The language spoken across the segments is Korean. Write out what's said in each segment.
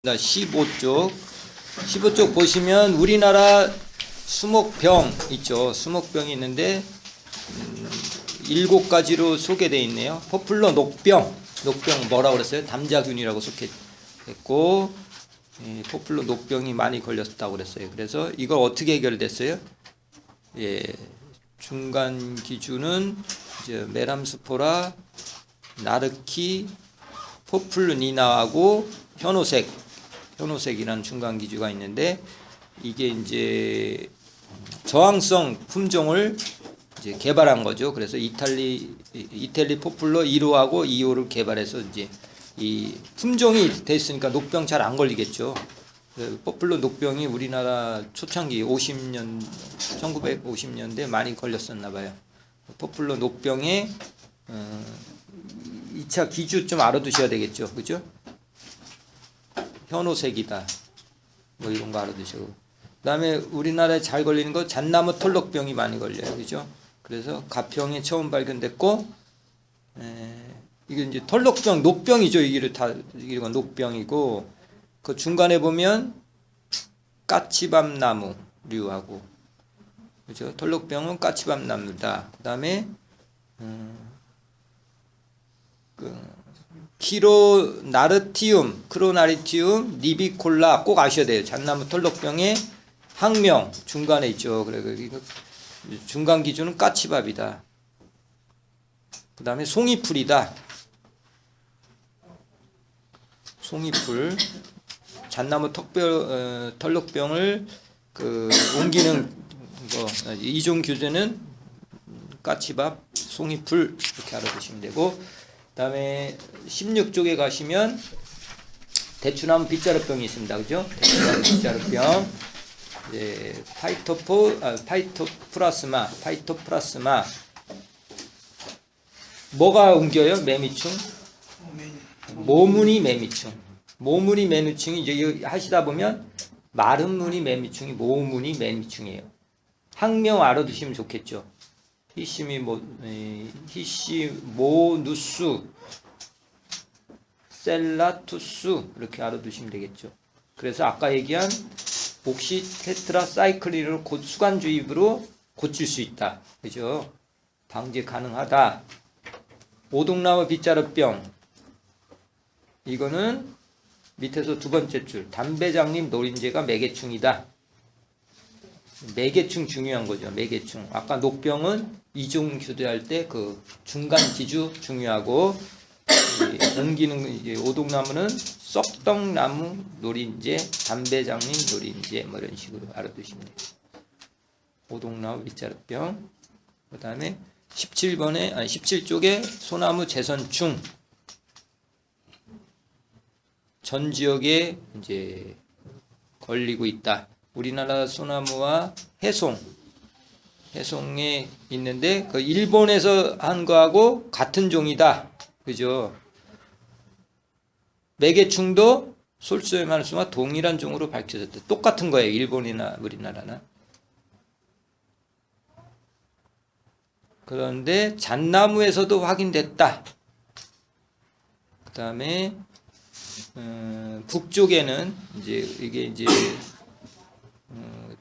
15쪽 보시면 우리나라 수목병 있죠. 수목병이 있는데 7가지로 소개되어 있네요. 포플러 녹병 뭐라고 그랬어요? 담자균이라고 소개했고, 포플러 녹병이 많이 걸렸다고 그랬어요. 그래서 이걸 어떻게 해결됐어요? 중간 기준은 이제 메람스포라, 나르키, 포플루니나하고 현오색이라는 중간 기주가 있는데, 이게 이제 저항성 품종을 이제 개발한 거죠. 그래서 이탈리 포플러 1호하고 2호를 개발해서 이제 이 품종이 됐으니까 녹병 잘 안 걸리겠죠. 포플러 녹병이 우리나라 초창기 1950년대 많이 걸렸었나 봐요. 포플러 녹병의 2차 기주 좀 알아두셔야 되겠죠. 그죠? 현오색이다. 뭐 이런 거 알아두시고. 그 다음에 우리나라에 잘 걸리는 거 잣나무 털녹병이 많이 걸려요. 그죠? 그래서 가평에 처음 발견됐고, 이게 이제 털녹병, 녹병이죠. 이건 녹병이고, 그 중간에 보면 까치밥나무류하고, 그죠? 털녹병은 까치밥나무다. 그 다음에, 크로나리티움, 니비콜라 꼭 아셔야 돼요. 잣나무 털녹병의 학명 중간에 있죠. 그래 중간 기준은 까치밥이다. 그 다음에 송이풀이다. 송이풀, 잣나무 털녹병을 옮기는 거, 이종 규제는 까치밥, 송이풀 이렇게 알아두시면 되고. 그 다음에 16쪽에 가시면 대추나무 빗자루병이 있습니다. 그죠? 대추나무 빗자루병, 파이토프라스마. 뭐가 옮겨요? 매미충? 모무니 매미충이 이제 하시다 보면 마른 무늬 매미충이 모무니 매미충이에요. 학명 알아두시면 좋겠죠. 히시모누스, 셀라투스 이렇게 알아두시면 되겠죠. 그래서 아까 얘기한 옥시테트라사이클린을 수간주입으로 고칠 수 있다. 그죠? 방제 가능하다. 오동나무 빗자루병, 이거는 밑에서 두 번째 줄, 담배장님 노린재가 매개충이다. 매개충 중요한 거죠. 매개충. 아까 녹병은 이종 교대할 때 그 중간 기주 중요하고, 옮기는 이제 오동나무는 썩떡나무 노린재, 담배장님 노린재 뭐 이런 식으로 알아두시면 돼요. 오동나무 빗자루병. 그 다음에 17쪽에 소나무 재선충. 전 지역에 이제 걸리고 있다. 우리나라 소나무와 해송에 있는데, 그 일본에서 한 거하고 같은 종이다. 그죠? 매개충도 솔수염 하늘수와 동일한 종으로 밝혀졌다. 똑같은 거예요. 일본이나 우리나라나. 그런데 잣나무에서도 확인됐다. 그 다음에 북쪽에는 이게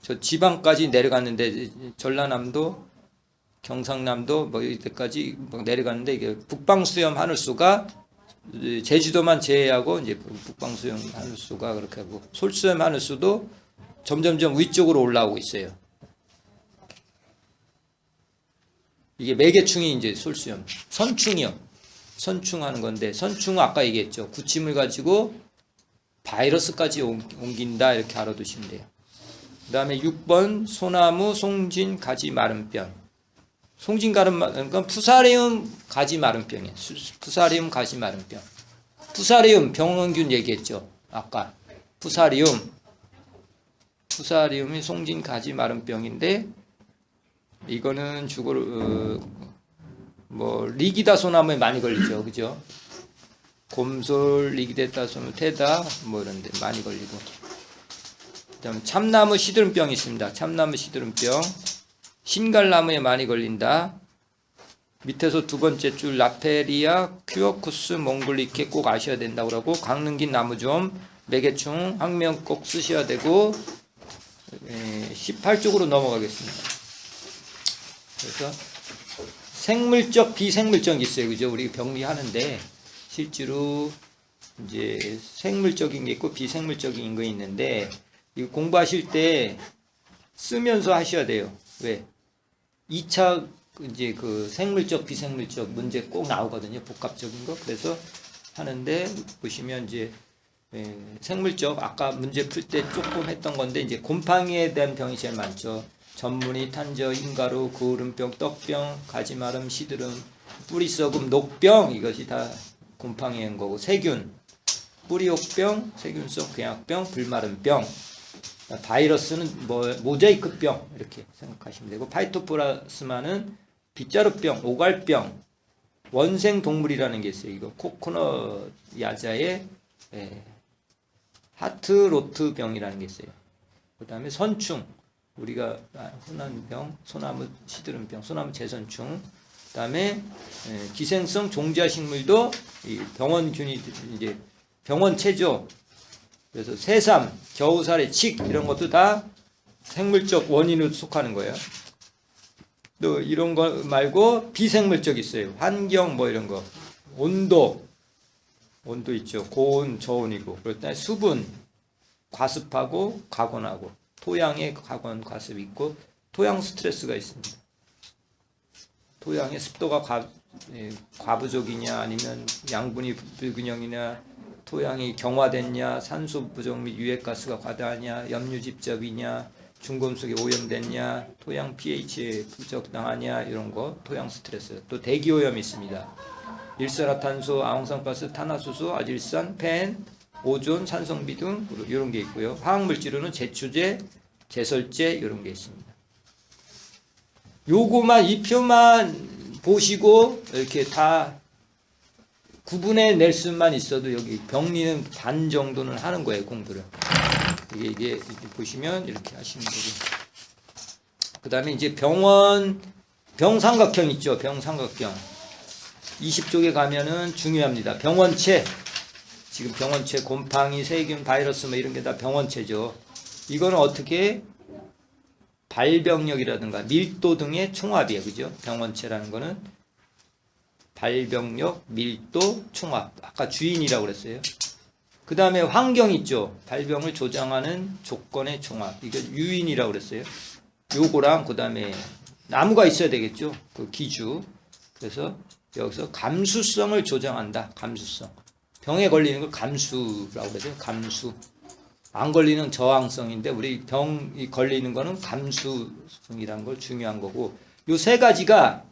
저 지방까지 내려갔는데, 전라남도, 경상남도 뭐 이때까지 내려갔는데, 이게 북방수염 하늘수가 제주도만 제외하고 이제 북방수염 하늘수가 그렇게 하고, 솔수염 하늘수도 점점점 위쪽으로 올라오고 있어요. 이게 매개충이 이제 솔수염, 선충하는 건데, 선충은 아까 얘기했죠. 구침을 가지고 바이러스까지 옮긴다 이렇게 알아두시면 돼요. 그 다음에 6번 소나무 송진 가지 마른병. 송진 그러니까 푸사리움 가지 마른병이에요. 푸사리움 가지 마른병. 푸사리움 병원균 얘기했죠. 아까 푸사리움이 송진 가지 마른병인데, 이거는 리기다 소나무에 많이 걸리죠. 그죠? 곰솔, 리기데타 소나무, 테다 뭐 이런 데 많이 걸리고. 그다음에 참나무 시드름병이 있습니다. 참나무 시드름병. 흰갈나무에 많이 걸린다. 밑에서 두 번째 줄 라페리아 큐어쿠스 몽글리케 꼭 아셔야 된다고 그러고, 강릉긴 나무 좀 매개충 학명 꼭 쓰셔야 되고 18쪽으로 넘어가겠습니다. 그래서 생물적, 비생물적이 있어요. 그죠? 우리 병리하는데 실제로 이제 생물적인 게 있고 비생물적인 거 있는데 이거 공부하실 때 쓰면서 하셔야 돼요. 왜? 2차 이제 그 생물적, 비생물적 문제 꼭 나오거든요. 복합적인 거. 그래서 하는데 보시면 이제 생물적 아까 문제 풀 때 조금 했던 건데 이제 곰팡이에 대한 병이 제일 많죠. 전문이, 탄저, 흰가루, 구름병, 떡병, 가지마름, 시드름, 뿌리썩음, 녹병 이것이 다 곰팡이인 거고 세균, 뿌리옥병, 세균성 궤양병, 불마름병, 바이러스는 뭐 모자이크병 이렇게 생각하시면 되고 파이토플라스마는 빗자루병, 오갈병, 원생 동물이라는 게 있어요. 이거 코코넛 야자의 하트로트병이라는 게 있어요. 그 다음에 선충, 우리가 흔한 병, 소나무 시드름병, 소나무 재선충. 그 다음에 기생성 종자식물도 이 병원균이 이제 병원체조. 그래서 새삼, 겨우살의 칡 이런 것도 다 생물적 원인으로 속하는 거예요. 또 이런 거 말고 비생물적 있어요. 환경 뭐 이런 거, 온도 있죠. 고온, 저온이고, 그럴 때 수분, 과습하고 가건하고, 토양에 가건, 과습이 있고, 토양 스트레스가 있습니다. 토양의 습도가 과부족이냐, 아니면 양분이 불균형이냐, 토양이 경화됐냐, 산소 부족 및 유해가스가 과다하냐, 염류집접이냐, 중금속이 오염됐냐, 토양 pH에 부적당하냐, 이런 거, 토양 스트레스. 또 대기오염이 있습니다. 일산화탄소, 아황산가스, 탄화수소, 아질산, 펜, 오존, 산성비 등 이런 게 있고요. 화학물질로는 제초제, 제설제 이런 게 있습니다. 요거만 이 표만 보시고 이렇게 다 구분해 낼 수만 있어도 여기 병리는 반 정도는 하는 거예요, 공부를. 이게 보시면 이렇게 하시면 되고. 그 다음에 이제 병삼각형 있죠, 병삼각형. 20쪽에 가면은 중요합니다. 병원체. 지금 병원체, 곰팡이, 세균, 바이러스 뭐 이런 게 다 병원체죠. 이거는 어떻게 발병력이라든가 밀도 등의 총합이에요. 그죠? 병원체라는 거는 발병력, 밀도, 총합. 아까 주인이라고 그랬어요. 그 다음에 환경 있죠. 발병을 조장하는 조건의 총합. 이거 유인이라고 그랬어요. 요거랑 그 다음에 나무가 있어야 되겠죠. 그 기주. 그래서 여기서 감수성을 조정한다. 감수성. 병에 걸리는 걸 감수라고 그러죠. 감수. 안 걸리는 저항성인데 우리 병이 걸리는 거는 감수성이라는 걸 중요한 거고, 요 세 가지가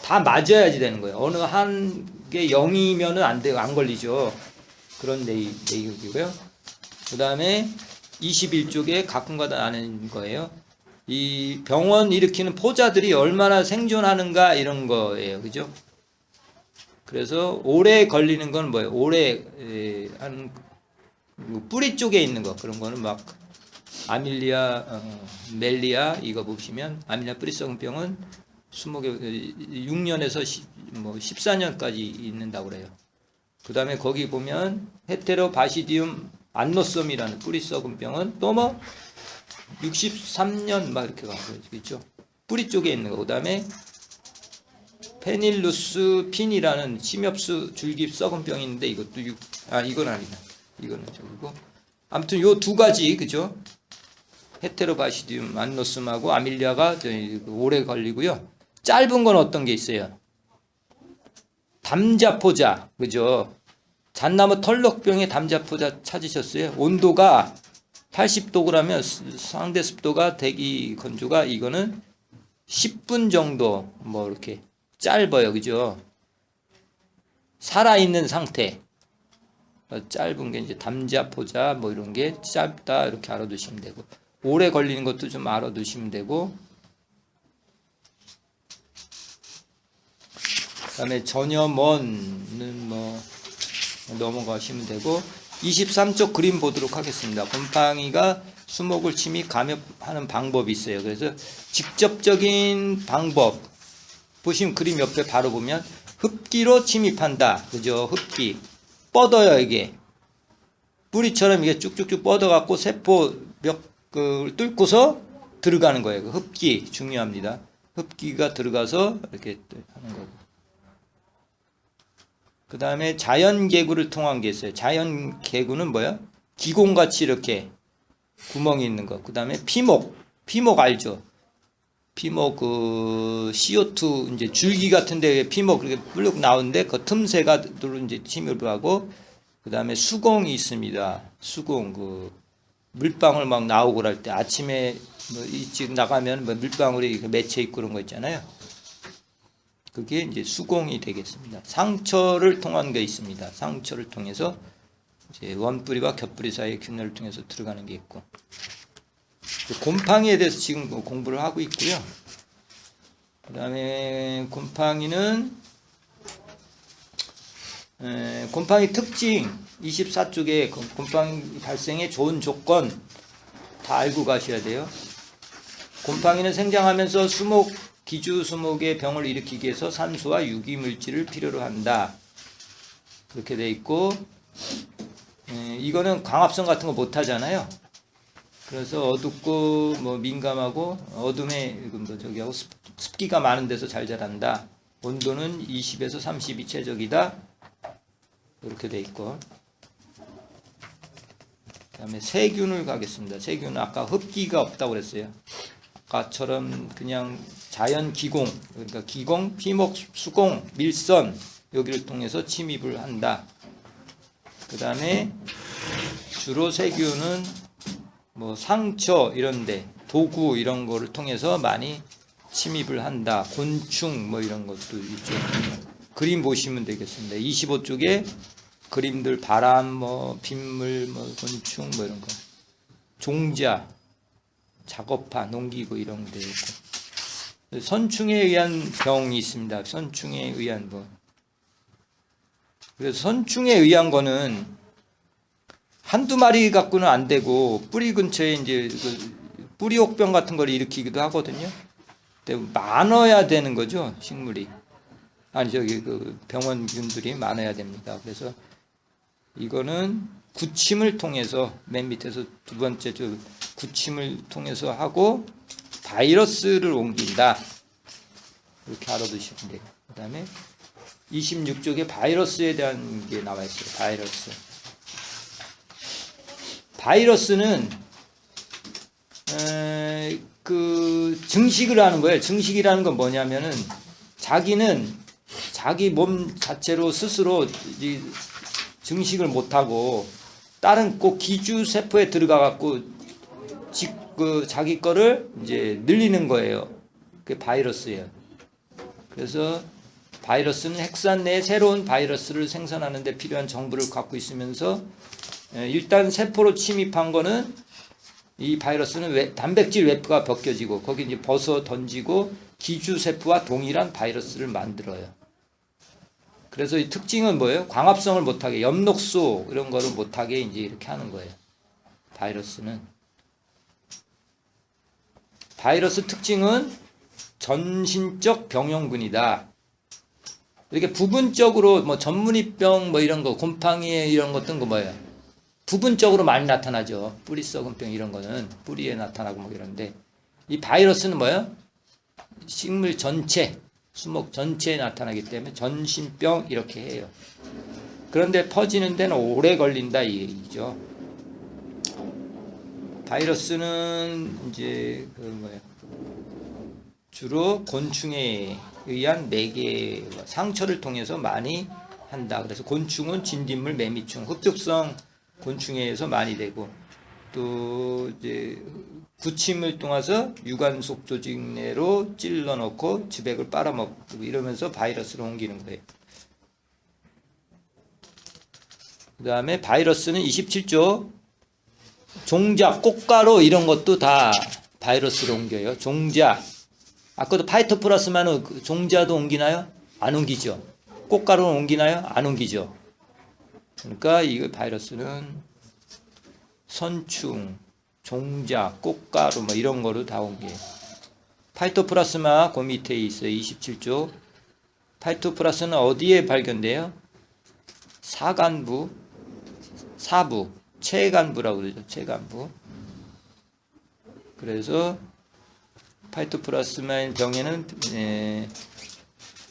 다 맞아야지 되는 거예요. 어느 한 게 0이면은 안 돼요. 안 걸리죠. 그런 내용이고요. 그 다음에 21쪽에 가끔가다 아는 거예요. 이 병원 일으키는 포자들이 얼마나 생존하는가 이런 거예요. 그죠? 그래서 오래 걸리는 건 뭐예요? 오래 한 뿌리 쪽에 있는 거, 그런 거는 막 아밀리아, 멜리아 이거 보시면 아밀리아 뿌리썩은병은 6년에서 14년까지 있는다고 그래요. 그 다음에 거기 보면 헤테로바시디움 안노썸이라는 뿌리썩은병은 또 뭐 63년 막 이렇게 가고 있죠. 뿌리 쪽에 있는 거. 그 다음에 페닐루스 핀이라는 침엽수 줄기 썩은 병이 있는데 이것도 이건 아니다. 이거는 저기고. 아무튼 요 두 가지, 그죠? 헤테로바시디움 안노썸하고 아밀리아가 오래 걸리고요. 짧은 건 어떤 게 있어요? 담자포자, 그죠? 잣나무 털럭병의 담자포자 찾으셨어요? 온도가 80도 그러면 상대 습도가 대기 건조가 이거는 10분 정도 뭐 이렇게 짧아요, 그죠? 살아있는 상태. 짧은 게 이제 담자포자 뭐 이런 게 짧다 이렇게 알아두시면 되고, 오래 걸리는 것도 좀 알아두시면 되고, 그다음에 전염원은 뭐 넘어가시면 되고, 23쪽 그림 보도록 하겠습니다. 곰팡이가 수목을 침입 감염하는 방법이 있어요. 그래서 직접적인 방법 보시면 그림 옆에 바로 보면 흡기로 침입한다. 그죠? 흡기. 뻗어요, 이게. 뿌리처럼 이게 쭉쭉쭉 뻗어갖고 세포 벽을 뚫고서 들어가는 거예요. 그 흡기 중요합니다. 흡기가 들어가서 이렇게 하는 거고. 그 다음에 자연개구를 통한 게 있어요. 자연개구는 뭐야? 기공같이 이렇게 구멍이 있는 거. 그 다음에 피목. 피목 알죠? 피목 CO2 이제 줄기 같은데 피목 이렇게 불룩 나오는데 그 틈새가 이제 침입을 하고, 그 다음에 수공이 있습니다. 수공 물방울 막 나오고 그럴 때 아침에 뭐 일찍 나가면 뭐 물방울이 맺혀 있고 그런 거 있잖아요. 그게 이제 수공이 되겠습니다. 상처를 통한 게 있습니다. 상처를 통해서 이제 원뿌리와 겹뿌리 사이의 균열을 통해서 들어가는 게 있고, 곰팡이에 대해서 지금 공부를 하고 있고요. 그 다음에 곰팡이는 곰팡이 특징 24쪽에 곰팡이 발생의 좋은 조건 다 알고 가셔야 돼요. 곰팡이는 생장하면서 기주 수목의 병을 일으키기 위해서 산소와 유기물질을 필요로 한다. 그렇게 돼 있고, 이거는 광합성 같은 거 못 하잖아요. 그래서 어둡고 뭐 민감하고 어둠에 저기하고 습기가 많은 데서 잘 자란다. 온도는 20에서 30이 최적이다. 이렇게 돼 있고, 그다음에 세균을 가겠습니다. 세균은 아까 흡기가 없다고 그랬어요. 아까처럼 그냥 자연 기공, 그러니까 기공, 피목, 수공, 밀선 여기를 통해서 침입을 한다. 그 다음에 주로 세균은 뭐 상처 이런데 도구 이런 거를 통해서 많이 침입을 한다. 곤충 뭐 이런 것도 있죠. 그림 보시면 되겠습니다. 25쪽에 그림들 바람 뭐 빗물 뭐 곤충 뭐 이런 거, 종자, 작업파, 농기구 이런 데 있고, 선충에 의한 병이 있습니다. 선충에 의한 뭐. 그래서 선충에 의한 거는 한두 마리 갖고는 안 되고 뿌리 근처에 이제 뿌리옥병 같은 걸 일으키기도 하거든요. 근데 많아야 되는 거죠, 식물이. 아니 병원균들이 많아야 됩니다. 그래서 이거는 구침을 통해서 맨 밑에서 두 번째 구침을 통해서 하고 바이러스를 옮긴다. 이렇게 알아두시면 돼요. 그 다음에 26쪽에 바이러스에 대한 게 나와 있어요. 바이러스. 바이러스는 증식을 하는 거예요. 증식이라는 건 뭐냐면은 자기는 자기 몸 자체로 스스로 증식을 못하고 다른 꼭 기주 세포에 들어가 갖고 자기 거를 이제 늘리는 거예요. 그게 바이러스예요. 그래서 바이러스는 핵산 내에 새로운 바이러스를 생산하는 데 필요한 정보를 갖고 있으면서, 일단 세포로 침입한 거는 이 바이러스는 단백질 외부가 벗겨지고 거기 이제 벗어 던지고 기주 세포와 동일한 바이러스를 만들어요. 그래서 이 특징은 뭐예요? 광합성을 못하게, 엽록소 이런 거를 못하게 이제 이렇게 하는 거예요. 바이러스는. 바이러스 특징은 전신적 병용군이다. 이렇게 부분적으로 뭐 전문이병 뭐 이런 거, 곰팡이 이런 것들 거 뭐예요? 부분적으로 많이 나타나죠. 뿌리 썩은 병 이런 거는 뿌리에 나타나고 뭐 이런데, 이 바이러스는 뭐예요? 식물 전체, 수목 전체에 나타나기 때문에 전신병 이렇게 해요. 그런데 퍼지는 데는 오래 걸린다 이 얘기죠. 바이러스는 이제 주로 곤충에 의한 매개, 상처를 통해서 많이 한다. 그래서 곤충은 진딧물, 매미충, 흡족성 곤충에 의해서 많이 되고, 또 이제 구침을 통해서 유관속 조직 내로 찔러 넣고 지백을 빨아먹고 이러면서 바이러스를 옮기는 거예요. 그 다음에 바이러스는 27조 종자, 꽃가루 이런 것도 다 바이러스를 옮겨요. 종자. 아까도 파이토플라스마는 종자도 옮기나요? 안 옮기죠. 꽃가루는 옮기나요? 안 옮기죠. 그러니까 이 바이러스는 선충, 종자, 꽃가루 뭐 이런 거로 다 옮겨요. 파이토플라스마 그 밑에 있어요. 27조. 파이토플라스는 어디에 발견돼요? 사간부, 사부. 체간부라고 그러죠. 체간부. 그래서 파이토플라스마인 병에는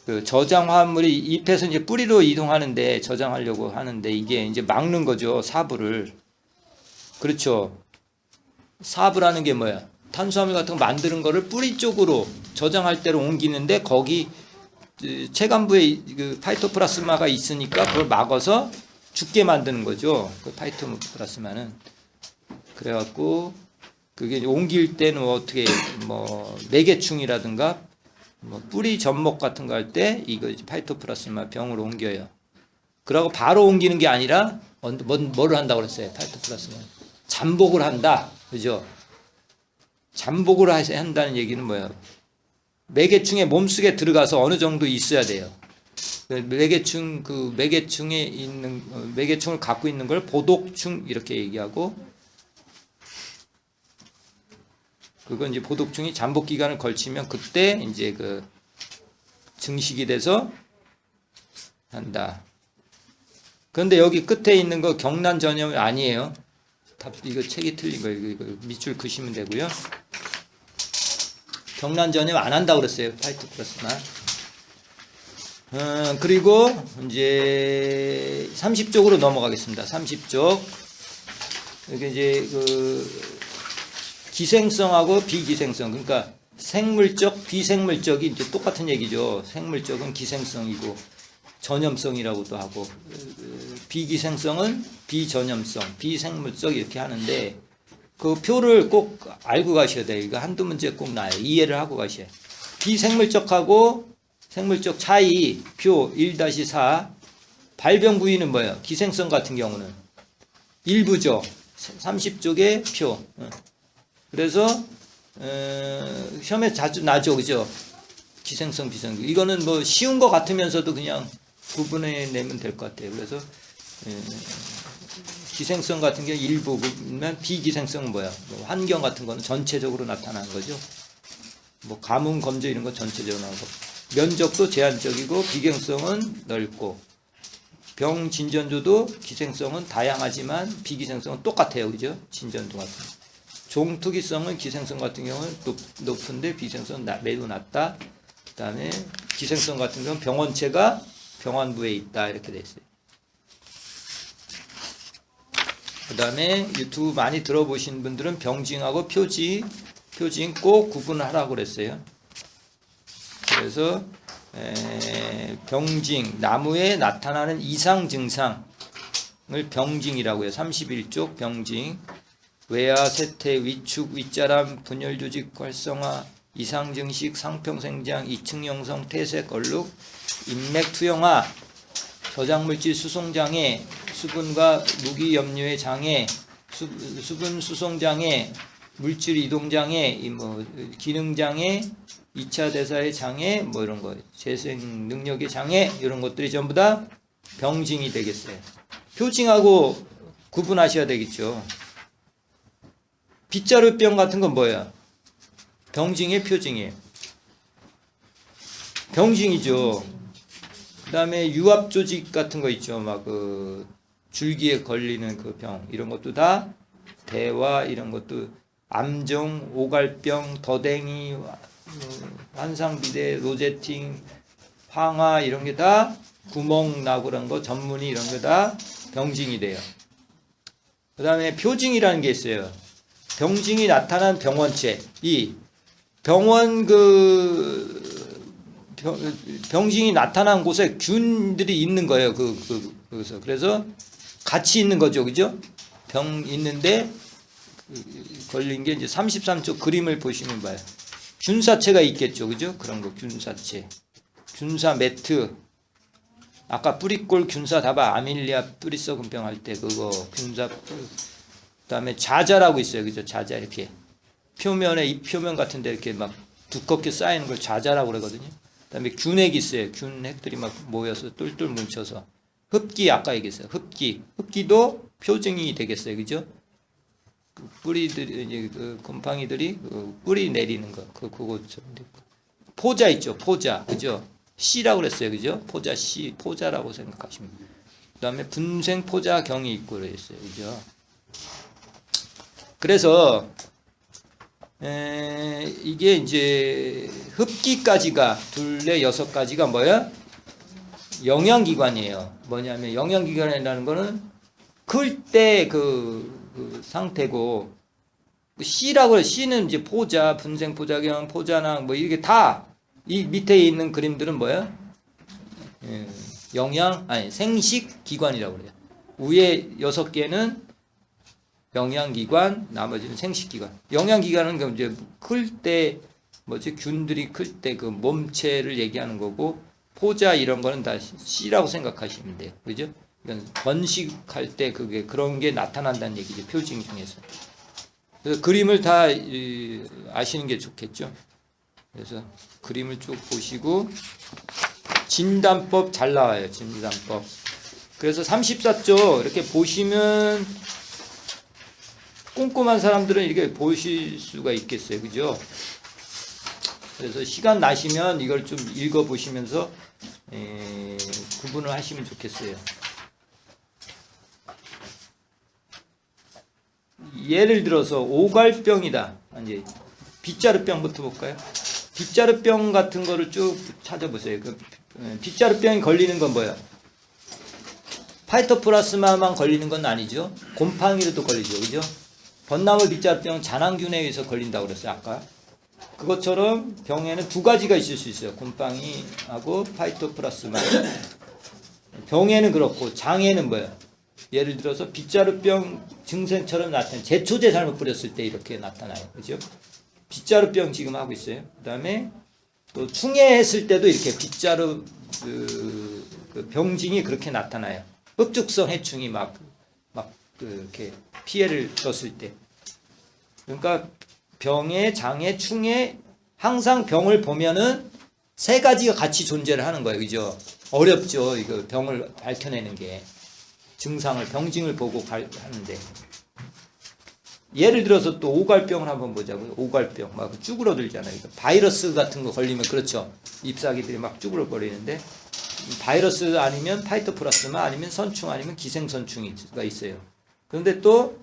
그 저장 화합물이 잎에서 이제 뿌리로 이동하는데 저장하려고 하는데 이게 이제 막는 거죠. 사부를. 그렇죠. 사부라는 게 뭐야? 탄수화물 같은 거 만드는 거를 뿌리 쪽으로 저장할 때로 옮기는데 거기 체간부에 그 파이토플라스마가 있으니까 그걸 막아서 죽게 만드는 거죠. 그 파이토플라스마는. 그래갖고 그게 옮길 때는 어떻게 뭐 매개충이라든가 뭐 뿌리 접목 같은 거 할 때 이거 파이토플라스마 병으로 옮겨요. 그러고 바로 옮기는 게 아니라 뭐를 한다고 그랬어요? 파이토플라스마 잠복을 한다. 그죠? 잠복을 한다는 얘기는 뭐예요? 매개충의 몸속에 들어가서 어느 정도 있어야 돼요. 매개충에 있는 매개충을 갖고 있는 걸 보독충 이렇게 얘기하고, 그건 이제 보독충이 잠복 기간을 걸치면 그때 이제 그 증식이 돼서 한다. 그런데 여기 끝에 있는 거 경란 전염이 아니에요. 이거 책이 틀린 거예요. 이거 밑줄 그시면 되고요. 경란 전염 안 한다고 그랬어요. 파이토플라스마. 그리고 이제 30쪽으로 넘어가겠습니다. 30쪽. 여기 이제 그 기생성하고 비기생성. 그러니까 생물적, 비생물적이 이제 똑같은 얘기죠. 생물적은 기생성이고 전염성이라고도 하고, 비기생성은 비전염성, 비생물적 이렇게 하는데 그 표를 꼭 알고 가셔야 돼요. 이거 한두 문제 꼭 나요. 이해를 하고 가셔야 돼요. 비생물적하고 생물적 차이 표 1-4. 발병 부위는 뭐예요? 기생성 같은 경우는 일부죠. 30쪽의 표. 그래서 시험에 자주 나죠. 그죠? 기생성, 비생성. 이거는 뭐 쉬운 것 같으면서도 그냥 구분해 내면 될 것 같아요. 그래서 기생성 같은 경우 일부면 비기생성은 뭐야? 뭐 환경 같은 거는 전체적으로 나타나는 거죠. 뭐 가뭄, 검조 이런 거 전체적으로 나오고, 면적도 제한적이고 비경성은 넓고, 병 진전도도 기생성은 다양하지만 비기생성은 똑같아요. 그죠? 진전도 같은 거. 종투기성은 기생성 같은 경우는 높은데 비기생성은 매우 낮다. 그 다음에 기생성 같은 경우는 병원체가 병환부에 있다. 이렇게 돼 있어요. 그 다음에 유튜브 많이 들어보신 분들은 병징하고 표징 꼭 구분하라고 그랬어요. 그래서 병징, 나무에 나타나는 이상 증상을 병징이라고 해요. 31쪽 병징. 외화, 세태, 위축, 윗자람, 분열 조직 활성화, 이상 증식, 상평생장, 이층 형성, 퇴색, 얼룩, 인맥 투영화, 저장물질 수송장애, 수분과 무기 염료의 장애, 수분 수송장애, 물질 이동장애, 뭐 기능장애, 2차 대사의 장애, 뭐 이런 거, 재생 능력의 장애, 이런 것들이 전부 다 병징이 되겠어요. 표징하고 구분하셔야 되겠죠. 빗자루병 같은 건 뭐야? 병징이에요, 표징이에요? 병징이죠. 그 다음에 유압 조직 같은 거 있죠. 막 그 줄기에 걸리는 그 병, 이런 것도 다 대화, 이런 것도 암정, 오갈병, 더댕이, 환상비대, 로제팅, 황화, 이런 게 다 구멍 나고 그런 거 전문이 이런 게 다 병징이 돼요. 그 다음에 표징이라는 게 있어요. 병징이 나타난 병원체. 이 병원 병징이 나타난 곳에 균들이 있는 거예요. 그래서 같이 있는 거죠. 그죠? 병 있는데 걸린 게 이제 33쪽 그림을 보시면 봐요. 균사체가 있겠죠. 그죠? 그런 거 균사체. 균사 매트. 아까 뿌리꼴 균사 다바 아밀리아 뿌리썩은병 할 때 그거 균사. 그다음에 자자라고 있어요. 그죠? 자자 이렇게 표면에 이 표면 같은 데 이렇게 막 두껍게 쌓이는 걸 자자라고 그러거든요. 그다음에 균핵이 있어요. 균핵들이 막 모여서 똘똘 뭉쳐서 흡기 아까 얘기했어요. 흡기도 표징이 되겠어요. 그죠? 그 뿌리들이 이제 그 곰팡이들이 그 뿌리 내리는 거 그거 포자 있죠. 포자. 그죠? 씨라고 그랬어요. 그죠? 포자 씨, 포자라고 생각하시면. 그다음에 분생 포자경이 있고 그랬어요. 그죠? 그래서 이게 이제 흡기까지가 둘레 6가지가 뭐야? 영양기관이에요. 뭐냐면 영양기관이라는 거는 클 때 그 상태고, C라고 해요. C는 이제 포자, 분생 포자경, 포자낭 뭐 이게 다 이 밑에 있는 그림들은 뭐야? 생식 기관이라고 그래요. 위에 6개는 영양기관, 나머지는 생식기관. 영양기관은 이제 클 때 균들이 클 때 그 몸체를 얘기하는 거고, 포자 이런 거는 다 C라고 생각하시면 돼요. 그죠? 이건 번식할 때 그런 게 나타난다는 얘기죠. 표징 중에서. 그래서 그림을 다 아시는 게 좋겠죠. 그래서 그림을 쭉 보시고 진단법 잘 나와요. 진단법. 그래서 34쪽 이렇게 보시면 꼼꼼한 사람들은 이렇게 보실 수가 있겠어요. 그죠? 그래서 시간 나시면 이걸 좀 읽어보시면서 구분을 하시면 좋겠어요. 예를 들어서 오갈병이다. 이제 빗자루병부터 볼까요? 빗자루병 같은 거를 쭉 찾아보세요. 빗자루병이 걸리는 건 뭐야? 파이토플라스마만 걸리는 건 아니죠. 곰팡이로도 걸리죠. 그죠? 벚나무 빗자루병 잔항균에 의해서 걸린다고 그랬어요. 아까. 그것처럼 병에는 2가지가 있을 수 있어요. 곰팡이하고 파이토플라스마. 병에는 그렇고 장에는 뭐야? 예를 들어서 빗자루병 증상처럼 나타나는 제초제 잘못 뿌렸을 때 이렇게 나타나요. 그죠? 빗자루병 지금 하고 있어요. 그 다음에 또 충해했을 때도 이렇게 빗자루 그 병징이 그렇게 나타나요. 흡죽성 해충이 이렇게 피해를 줬을 때. 그러니까 병에, 장에, 충에 항상 병을 보면은 3가지가 같이 존재를 하는 거예요. 그죠? 어렵죠. 이거 병을 밝혀내는 게. 증상을, 병징을 보고 하는데. 예를 들어서 또 오갈병을 한번 보자고요. 오갈병. 막 쭈그러들잖아요. 바이러스 같은 거 걸리면 그렇죠. 잎사귀들이 막 쭈그러버리는데, 바이러스 아니면 파이토플라스마 아니면 선충 아니면 기생선충이가 있어요. 그런데 또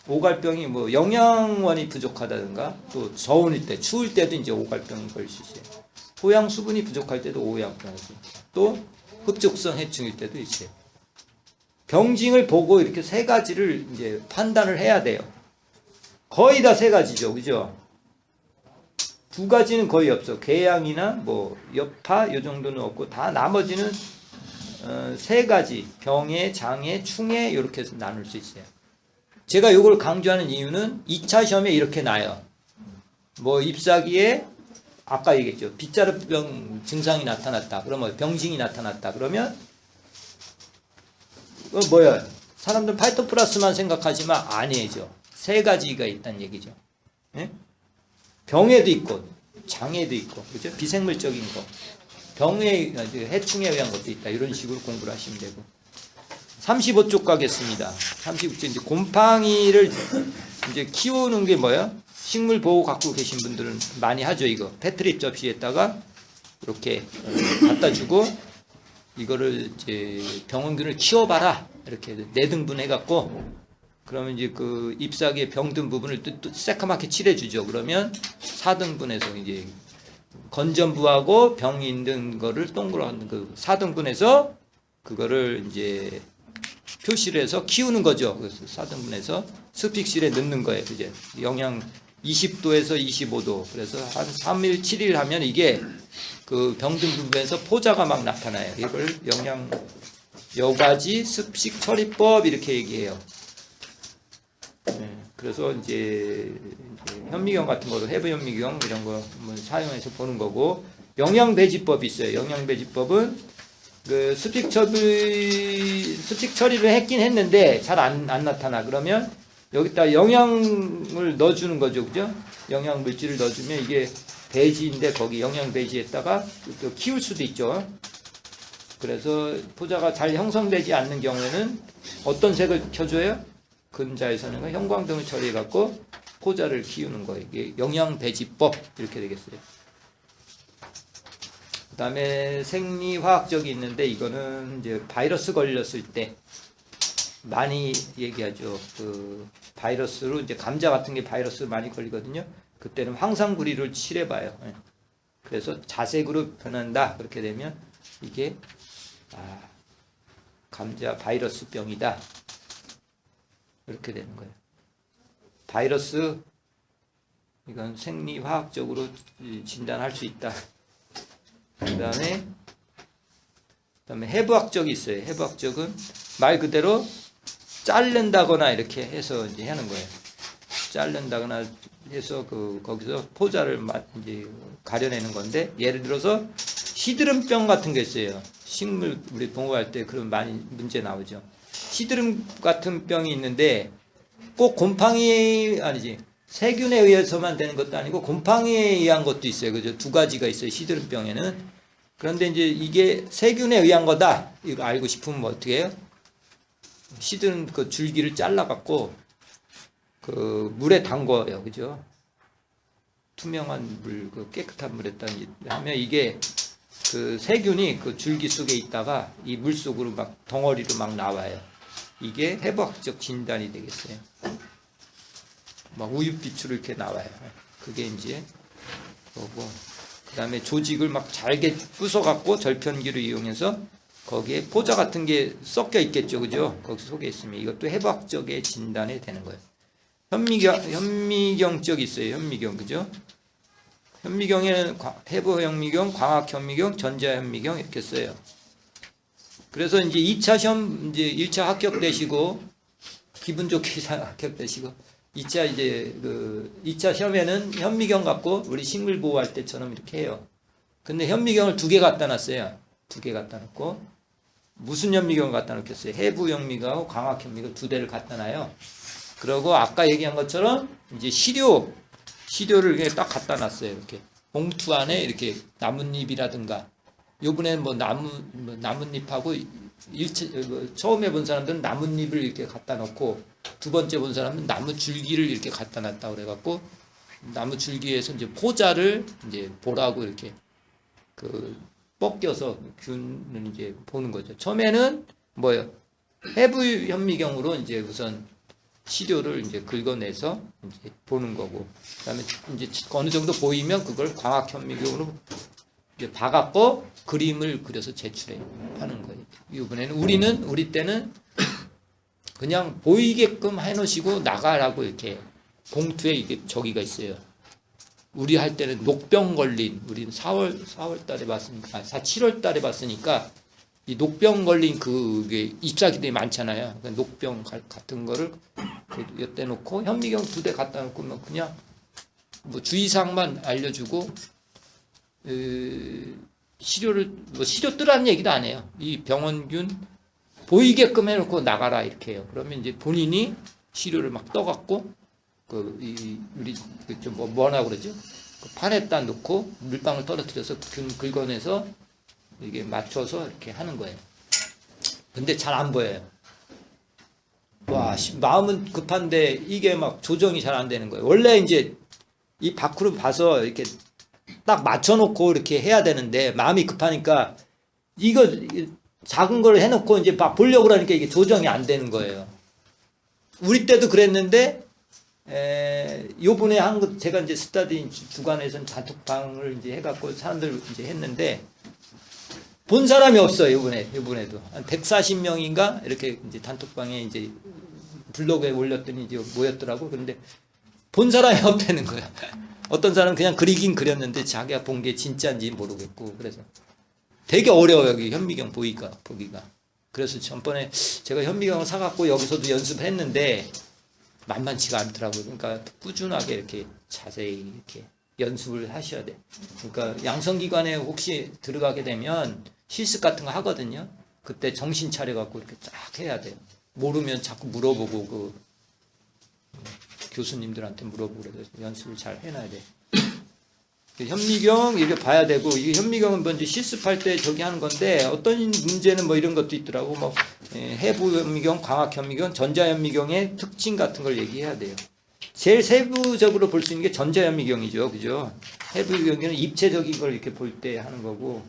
오갈병이 뭐 영양원이 부족하다든가 또 더울 때, 추울 때도 이제 오갈병이 걸릴 수 있어요. 토양 수분이 부족할 때도 오양병이 있어요. 또 흡족성 해충일 때도 있어요. 병징을 보고 이렇게 3가지를 이제 판단을 해야 돼요. 거의 다 3가지죠. 그죠? 2가지는 거의 없어. 궤양이나 뭐 여파 요 정도는 없고 다 나머지는 3가지 병에, 장에, 충에 이렇게 해서 나눌 수 있어요. 제가 이걸 강조하는 이유는 2차 시험에 이렇게 나요. 뭐 잎사귀에 아까 얘기했죠. 빗자루병 증상이 나타났다. 그러면 병징이 나타났다. 그러면 뭐야? 사람들 파이토플라스만 생각하지만 아니죠. 3가지가 있다는 얘기죠. 예? 병에도 있고 장에도 있고 그죠? 비생물적인 거. 병에 해충에 의한 것도 있다. 이런 식으로 공부를 하시면 되고. 35쪽 가겠습니다. 35쪽 이제 곰팡이를 이제 키우는 게 뭐야? 식물 보호 갖고 계신 분들은 많이 하죠. 이거 페트리 접시에다가 이렇게 갖다 주고 이거를 이제 병원균을 키워봐라 이렇게 4등분 해갖고 그러면 이제 그 잎사귀에 병든 부분을 또 새카맣게 칠해주죠. 그러면 4등분해서 이제 건전부하고 병이 있는 거를 동그란 그 4등분해서 그거를 이제 표시를 해서 키우는 거죠. 그래서 4등분해서 스픽실에 넣는 거예요. 이제 영양 20도에서 25도. 그래서 한 3일, 7일 하면 이게 그 병든 부분에서 포자가 막 나타나요. 이걸 영양 여과지 습식 처리법 이렇게 얘기해요. 그래서 이제 현미경 같은 거로 해부 현미경 이런 거 사용해서 보는 거고 영양 배지법이 있어요. 영양 배지법은 그 습식 처리를 했긴 했는데 잘 안 나타나. 그러면 여기다 영양을 넣어주는 거죠, 그죠? 영양 물질을 넣어주면 이게 배지인데 거기 영양 배지에다가 또 키울 수도 있죠. 그래서 포자가 잘 형성되지 않는 경우에는 어떤 색을 켜줘요? 근자에서는 형광등을 처리해갖고 포자를 키우는 거예요. 이게 영양 배지법 이렇게 되겠어요. 그 다음에 생리화학적이 있는데 이거는 이제 바이러스 걸렸을 때 많이 얘기하죠. 그 바이러스로 이제 감자 같은 게 바이러스 많이 걸리거든요. 그때는 황상구리를 칠해봐요. 예. 그래서 자색으로 변한다. 그렇게 되면 이게 감자 바이러스병이다. 이렇게 되는 거예요. 바이러스 이건 생리화학적으로 진단할 수 있다. 그다음에 해부학적이 있어요. 해부학적은 말 그대로 자른다거나 이렇게 해서 이제 하는 거예요. 자른다거나 해서 거기서 포자를 이제 가려내는 건데, 예를 들어서 시드름병 같은 게 있어요. 식물 우리 동호할 때 그런 많이 문제 나오죠. 시드름 같은 병이 있는데 꼭 곰팡이 아니지 세균에 의해서만 되는 것도 아니고 곰팡이에 의한 것도 있어요. 그죠? 두 가지가 있어요. 시드름병에는. 그런데 이제 이게 세균에 의한 거다. 이거 알고 싶으면 뭐 어떻게 해요? 시드름 그 줄기를 잘라갖고 그 물에 담궈요. 그죠? 투명한 물, 그 깨끗한 물에 하면 이게 그 세균이 그 줄기 속에 있다가 이 물 속으로 막 덩어리로 막 나와요. 이게 해부학적 진단이 되겠어요. 막 우윳빛으로 이렇게 나와요. 그게 이제 그거고, 그 다음에 조직을 막 잘게 부숴갖고 절편기를 이용해서 거기에 포자 같은 게 섞여 있겠죠. 그죠? 거기 속에 있으면 이것도 해부학적의 진단이 되는 거예요. 현미경적 있어요. 현미경. 그죠? 현미경에는 해부 현미경, 광학 현미경, 전자 현미경 이렇게 써요. 그래서 이제 2차 시험, 이제 1차 합격되시고, 기분 좋게 합격되시고, 2차 이제 2차 시험에는 현미경 갖고 우리 식물 보호할 때처럼 이렇게 해요. 근데 현미경을 2개 갖다 놨어요. 2개 갖다 놓고, 무슨 현미경 갖다 놓겠어요? 해부 현미경하고 광학 현미경 2대를 갖다 놔요. 그리고 아까 얘기한 것처럼 이제 시료를 이렇게 딱 갖다 놨어요. 이렇게 봉투 안에 이렇게 나뭇잎이라든가, 요번에는 뭐 나뭇잎하고 처음에 본 사람들은 나뭇잎을 이렇게 갖다 놓고, 두 번째 본 사람은 나무 줄기를 이렇게 갖다 놨다고 그래갖고, 나무 줄기에서 이제 포자를 이제 보라고 이렇게 벗겨서 균을 이제 보는 거죠. 처음에는 뭐예요? 해부 현미경으로 이제 우선 시료를 이제 긁어내서 이제 보는 거고, 그다음에 이제 어느 정도 보이면 그걸 광학 현미경으로 이제 봐갖고 그림을 그려서 제출하는 거예요. 이번에는 우리 때는 그냥 보이게끔 해놓으시고 나가라고 이렇게 봉투에 이게 저기가 있어요. 우리 할 때는 녹병 걸린, 우리는 4월 달에 봤으니까, 7월 달에 봤으니까, 이 녹병 걸린 그게 잎사귀들이 많잖아요. 녹병 같은 거를 여기다 놓고 현미경 2대 갖다 놓고 그냥 뭐 주의사항만 알려주고, 시료 뜨라는 얘기도 안 해요. 이 병원균 보이게끔 해놓고 나가라 이렇게 해요. 그러면 이제 본인이 시료를 막 떠갖고 우리 뭐라고 그러죠? 그 판에다 넣고 물방울 떨어뜨려서 균 긁어내서 이게 맞춰서 이렇게 하는 거예요. 근데 잘 안 보여요. 와, 마음은 급한데 이게 막 조정이 잘 안 되는 거예요. 원래 이제 이 밖으로 봐서 이렇게 딱 맞춰놓고 이렇게 해야 되는데, 마음이 급하니까 이거 작은 걸 해놓고 이제 막 보려고 그러니까 이게 조정이 안 되는 거예요. 우리 때도 그랬는데, 요번에 한 거, 제가 이제 스타디 주관에서는 단톡방을 이제 해갖고 사람들 이제 했는데, 본 사람이 없어요, 요번에도. 한 140명인가? 이렇게 이제 단톡방에 이제 블로그에 올렸더니 이제 모였더라고. 그런데 본 사람이 없다는 거야. 어떤 사람은 그냥 그리긴 그렸는데 자기가 본 게 진짜인지 모르겠고, 그래서 되게 어려워요, 여기 현미경 보기가. 그래서 전번에 제가 현미경을 사갖고 여기서도 연습을 했는데 만만치가 않더라고요. 그러니까 꾸준하게 이렇게 자세히 이렇게 연습을 하셔야 돼. 그러니까 양성기관에 혹시 들어가게 되면 실습 같은 거 하거든요. 그때 정신 차려갖고 이렇게 쫙 해야 돼요. 모르면 자꾸 물어보고 교수님들한테 물어보고 그래서 연습을 잘 해놔야 돼. 현미경 이렇게 봐야 되고, 이게 현미경은 먼저 실습할 때 저기 하는 건데, 어떤 문제는 뭐 이런 것도 있더라고. 뭐 해부 현미경, 광학 현미경, 전자 현미경의 특징 같은 걸 얘기해야 돼요. 제일 세부적으로 볼 수 있는 게 전자 현미경이죠, 그죠? 해부 현미경은 입체적인 걸 이렇게 볼 때 하는 거고,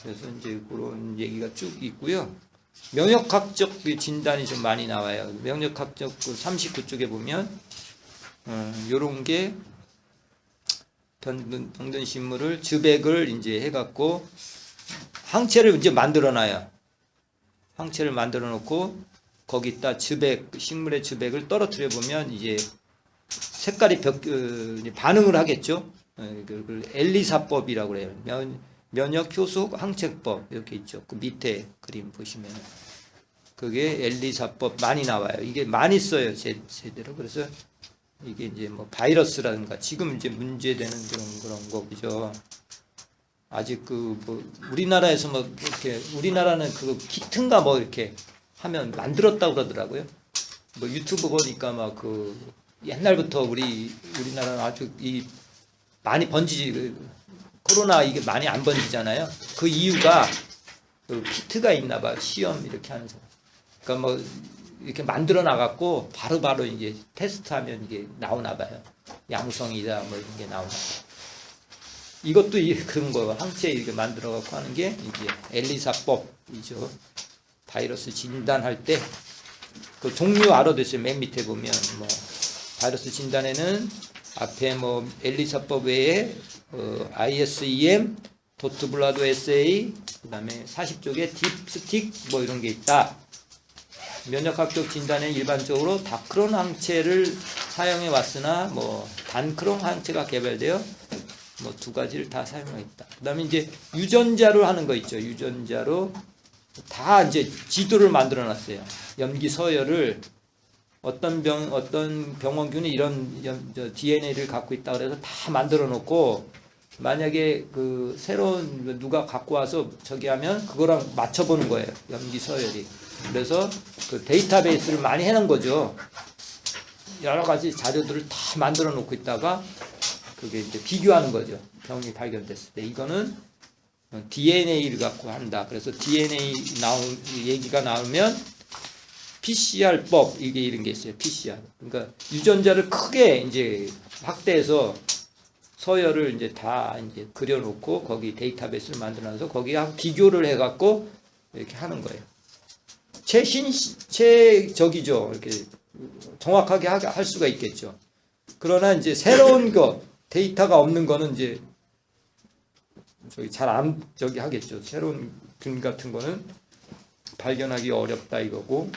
그래서 이제 그런 얘기가 쭉 있고요. 면역학적 진단이 좀 많이 나와요. 면역학적 그 39쪽에 보면 요런 게 병든 식물을 즙액을 이제 해갖고 항체를 이제 만들어놔요. 항체를 만들어 놓고 거기다 즙액, 식물의 즙액을 떨어뜨려 보면 이제 색깔이 반응을 하겠죠. 그걸 엘리사법이라고 그래요. 면역 효소 항체법 이렇게 있죠. 그 밑에 그림 보시면 그게 엘리사법 많이 나와요. 이게 많이 써요. 제대로. 그래서 이게 이제 뭐 바이러스라든가 지금 이제 문제되는 그런 거죠. 아직 그 뭐 우리나라에서 뭐 이렇게 우리나라는 그 키트인가 뭐 이렇게 하면 만들었다고 그러더라고요. 뭐 유튜브 보니까 막 그 옛날부터 우리나라는 아주 많이 번지지 코로나 이게 많이 안 번지잖아요. 그 이유가 그 키트가 있나 봐. 시험 이렇게 하는 사람. 그러니까 뭐 이렇게 만들어 나갔고 바로 이제 테스트하면 이게 나오나 봐요. 양성이다 뭐 이런 게 나오나 봐요. 이것도 그런 거 항체 이렇게 만들어 갖고 하는 게 이게 엘리사법이죠. 바이러스 진단할 때 그 종류 알아두세요. 맨 밑에 보면 뭐 바이러스 진단에는 앞에 뭐 엘리사법 외에 ISEM, 도트블라드 SA, 그다음에 40쪽에 딥스틱 뭐 이런 게 있다. 면역학적 진단에 일반적으로 다크론 항체를 사용해 왔으나 뭐 단크론 항체가 개발되어 뭐 두 가지를 다 사용했다. 그다음에 이제 유전자로 하는 거 있죠. 유전자로 다 이제 지도를 만들어 놨어요. 염기 서열을 어떤 병원균이 이런 DNA를 갖고 있다 그래서 다 만들어 놓고 만약에 그 새로운 누가 갖고 와서 저기 하면 그거랑 맞춰 보는 거예요. 염기 서열이. 그래서 그 데이터베이스를 많이 해놓은 거죠. 여러 가지 자료들을 다 만들어 놓고 있다가 그게 이제 비교하는 거죠. 병이 발견됐을 때. 이거는 DNA를 갖고 한다. 그래서 DNA 얘기가 나오면 PCR법, 이게 이런 게 있어요. PCR. 그러니까 유전자를 크게 이제 확대해서 서열을 이제 다 이제 그려놓고 거기 데이터베이스를 만들어놔서 거기하고 비교를 해갖고 이렇게 하는 거예요. 최적이죠. 이렇게 정확하게 할 수가 있겠죠. 그러나 이제 새로운 거, 데이터가 없는 거는 이제 잘 안 하겠죠. 새로운 균 같은 거는 발견하기 어렵다 이거고.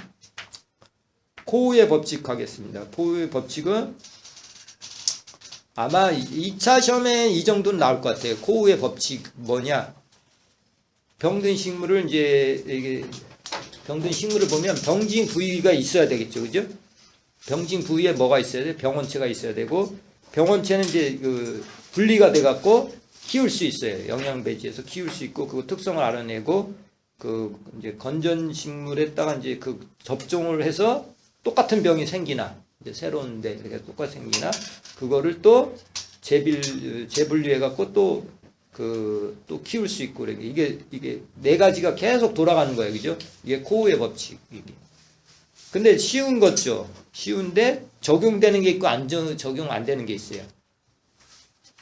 코우의 법칙 하겠습니다. 코우의 법칙은 아마 2차 시험에 이 정도는 나올 것 같아요. 코우의 법칙 뭐냐? 병든 식물을 이게 병든 식물을 보면 병진 부위가 있어야 되겠죠, 그죠? 병진 부위에 뭐가 있어야 돼? 병원체가 있어야 되고, 병원체는 이제 그 분리가 돼갖고 키울 수 있어요. 영양배지에서 키울 수 있고, 그 특성을 알아내고, 그 이제 건전식물에다가 이제 그 접종을 해서 똑같은 병이 생기나, 이제 새로운데 이렇게 똑같이 생기나, 그거를 또 재분리해갖고 또 키울 수 있고, 이게 네 가지가 계속 돌아가는 거예요. 그죠? 이게 코우의 법칙. 이게. 근데 쉬운 거죠. 쉬운데 적용되는 게 있고 적용 안 되는 게 있어요.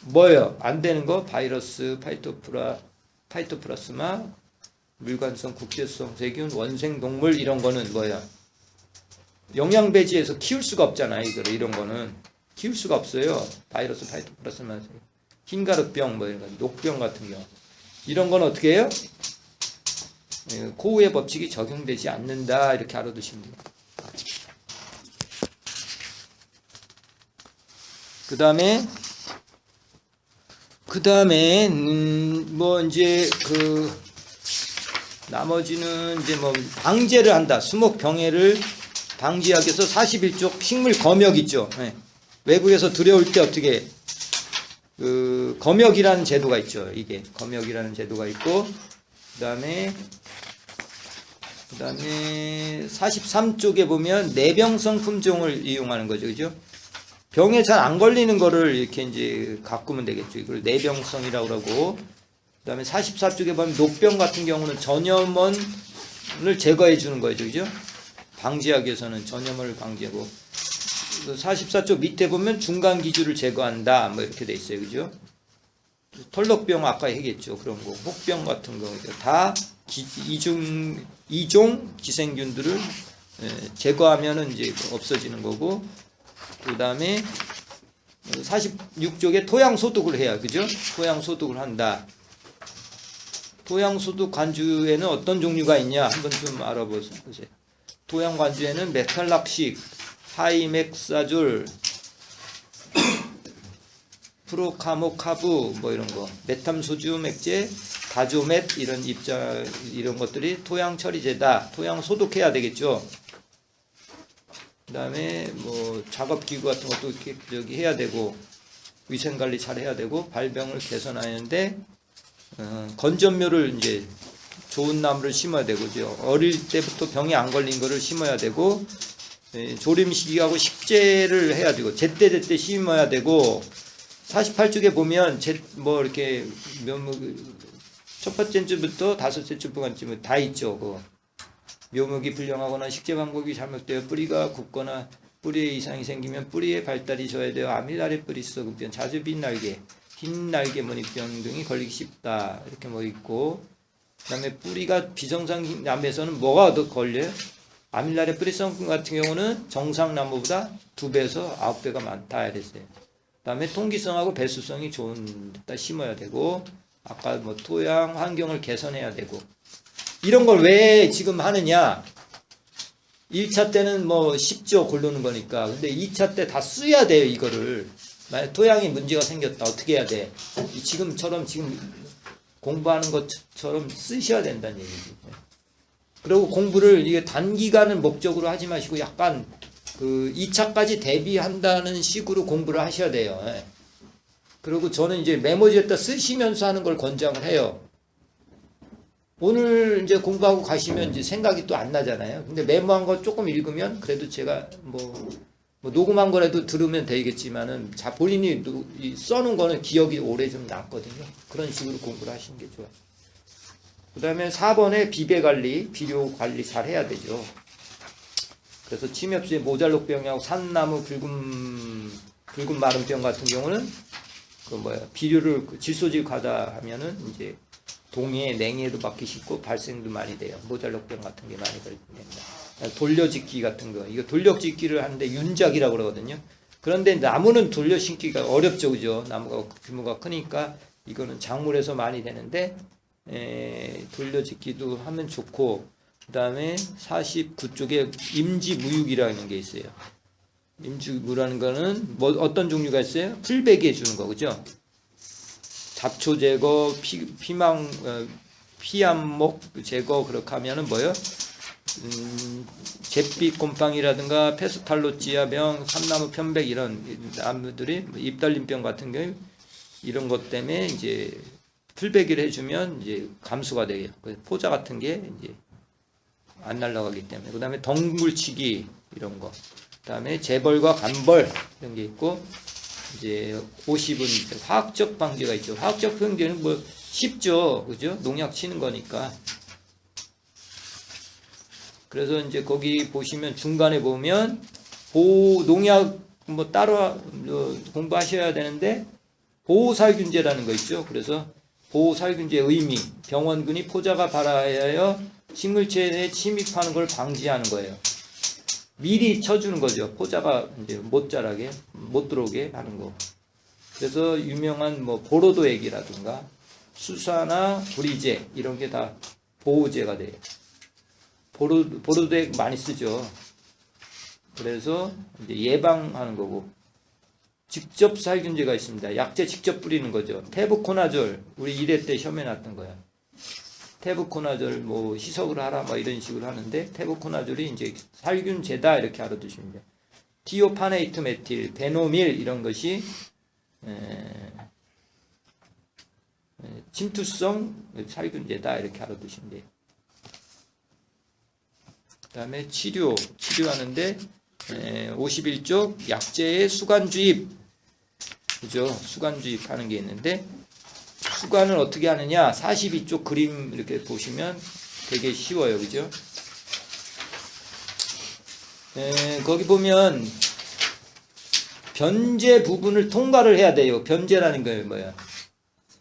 뭐예요? 안 되는 거? 바이러스, 파이토플라스마, 물관성, 국제성 세균, 원생동물 이런 거는 뭐예요? 영양배지에서 키울 수가 없잖아요. 이런 거는 키울 수가 없어요. 바이러스, 파이토플라스마, 흰가루병, 뭐 이런 거, 녹병 같은 경우 이런 건 어떻게 해요? 코우의 법칙이 적용되지 않는다 이렇게 알아두시면 돼요. 그 다음에 뭐 이제 나머지는 이제 뭐 방제를 한다. 수목 병해를 방지하기 위해서 41쪽 식물 검역 있죠. 네. 외국에서 들여올 때 어떻게 검역이라는 제도가 있죠. 이게 검역이라는 제도가 있고 그다음에 43쪽에 보면 내병성 품종을 이용하는 거죠. 그죠? 병에 잘 안 걸리는 거를 이렇게 이제 가꾸면 되겠죠. 이걸 내병성이라고 그러고 그다음에 44쪽에 보면 녹병 같은 경우는 전염원을 제거해 주는 거죠. 그죠? 방지하기 위해서는 전염을 방지하고 44쪽 밑에 보면 중간 기주를 제거한다. 뭐 이렇게 돼 있어요. 그죠? 털록병 아까 얘기했죠. 그런 거. 혹병 같은 거 다 이종 기생균들을 제거하면은 이제 없어지는 거고, 그 다음에 46쪽에 토양 소독을 해야, 그죠? 토양 소독을 한다. 토양 소독 관주에는 어떤 종류가 있냐 한번 좀 알아보세요. 토양 관주에는 메탈락식, 하이맥사졸, 프로카모카브 뭐 이런 거, 메탐소주 맥제, 다조멧 이런 것들이 토양 처리제다. 토양 소독해야 되겠죠. 그다음에 뭐 작업 기구 같은 것도 이렇게 저기 해야 되고, 위생 관리 잘 해야 되고, 발병을 개선하는데 건전묘를 이제 좋은 나무를 심어야 되고요. 어릴 때부터 병이 안 걸린 거를 심어야 되고, 조림 시기하고 식재를 해야 되고, 제때 심어야 되고, 48쪽에 보면 뭐 이렇게 첫 번째 주부터 다섯째 주까지 다 있죠. 묘목이 불량하거나 식재 방법이 잘못되어 뿌리가 굽거나 뿌리에 이상이 생기면 뿌리에 발달이 저해되어 아밀라레 뿌리 썩은병, 자주빈 날개, 흰 날개 머니병 등이 걸리기 쉽다. 이렇게 뭐 있고, 그다음에 뿌리가 비정상 나무에서는 뭐가 더 걸려요? 아밀라레 뿌리성분 같은 경우는 정상 나무보다 2배에서 9배가 많다 이랬어요. 그다음에 통기성하고 배수성이 좋은 데다 심어야 되고, 아까 뭐 토양 환경을 개선해야 되고, 이런 걸 왜 지금 하느냐? 1차 때는 뭐 쉽죠, 고르는 거니까. 근데 2차 때 다 써야 돼요, 이거를. 만약 토양에 문제가 생겼다, 어떻게 해야 돼? 지금처럼 지금 공부하는 것처럼 쓰셔야 된다는 얘기지. 그리고 공부를 이게 단기간을 목적으로 하지 마시고 약간 그 2차까지 대비한다는 식으로 공부를 하셔야 돼요. 그리고 저는 이제 메모지에다 쓰시면서 하는 걸 권장을 해요. 오늘 이제 공부하고 가시면 이제 생각이 또 안 나잖아요. 근데 메모한 거 조금 읽으면 그래도 제가 뭐 녹음한 거라도 들으면 되겠지만은 본인이 써놓은 거는 기억이 오래 좀 남거든요. 그런 식으로 공부를 하시는 게 좋아요. 그 다음에 4번에 비배 관리, 비료 관리 잘 해야 되죠. 그래서 침엽수의 모잘록병하고 산나무 붉은 마름병 같은 경우는 비료를 질소질 가다 하면은 이제 동해, 냉해도 맞기 쉽고 발생도 많이 돼요. 모잘록병 같은 게 많이 발생됩니다. 돌려짓기 같은 거, 이거 돌려짓기를 하는데 윤작이라고 그러거든요. 그런데 나무는 돌려심기가 어렵죠, 그죠? 나무가 규모가 크니까 이거는 작물에서 많이 되는데 돌려짓기도 하면 좋고, 그 다음에 49쪽에 임지무육이라는 게 있어요. 임지무라는 거는 뭐 어떤 종류가 있어요? 풀베기 해주는 거, 그죠? 잡초 제거, 피암목 제거, 그렇게 하면은 뭐요? 잿빛 곰팡이라든가 페스탈로치아병, 삼나무 편백 이런 나무들이 잎달림병 같은 경우 이런 것 때문에 이제 풀베기를 해주면 이제 감수가 돼요. 포자 같은 게 이제 안 날아가기 때문에. 그 다음에 덩굴치기 이런 거. 그 다음에 재벌과 간벌 이런 게 있고, 이제 50은 화학적 방제가 있죠. 화학적 방제는 뭐 쉽죠, 그죠? 농약 치는 거니까. 그래서 이제 거기 보시면 중간에 보면 농약 뭐 따로 공부하셔야 되는데 보호살균제라는 거 있죠. 그래서 보호살균제의 의미, 병원균이 포자가 발하여 식물체에 침입하는 걸 방지하는 거예요. 미리 쳐주는 거죠. 포자가 이제 못 자라게, 못 들어오게 하는 거. 그래서 유명한 뭐 보로도액이라든가 수사나 구리제 이런 게 다 보호제가 돼요. 보로도액 많이 쓰죠. 그래서 이제 예방하는 거고, 직접 살균제가 있습니다. 약재 직접 뿌리는 거죠. 테부코나졸, 우리 1회 때 시험에 났던 거야. 테부코나졸 뭐 희석을 하라 뭐 이런 식으로 하는데, 테부코나졸이 이제 살균제다 이렇게 알아두시면 돼요. 티오파네이트 메틸, 베노밀 이런 것이 침투성 살균제다 이렇게 알아두시면 돼요. 그 다음에 치료하는데 51쪽 약재의 수관주입, 그죠? 수관주입 하는 게 있는데, 수관을 어떻게 하느냐? 42쪽 그림 이렇게 보시면 되게 쉬워요, 그죠? 거기 보면 변제 부분을 통과를 해야 돼요. 변제라는 거예요, 뭐야?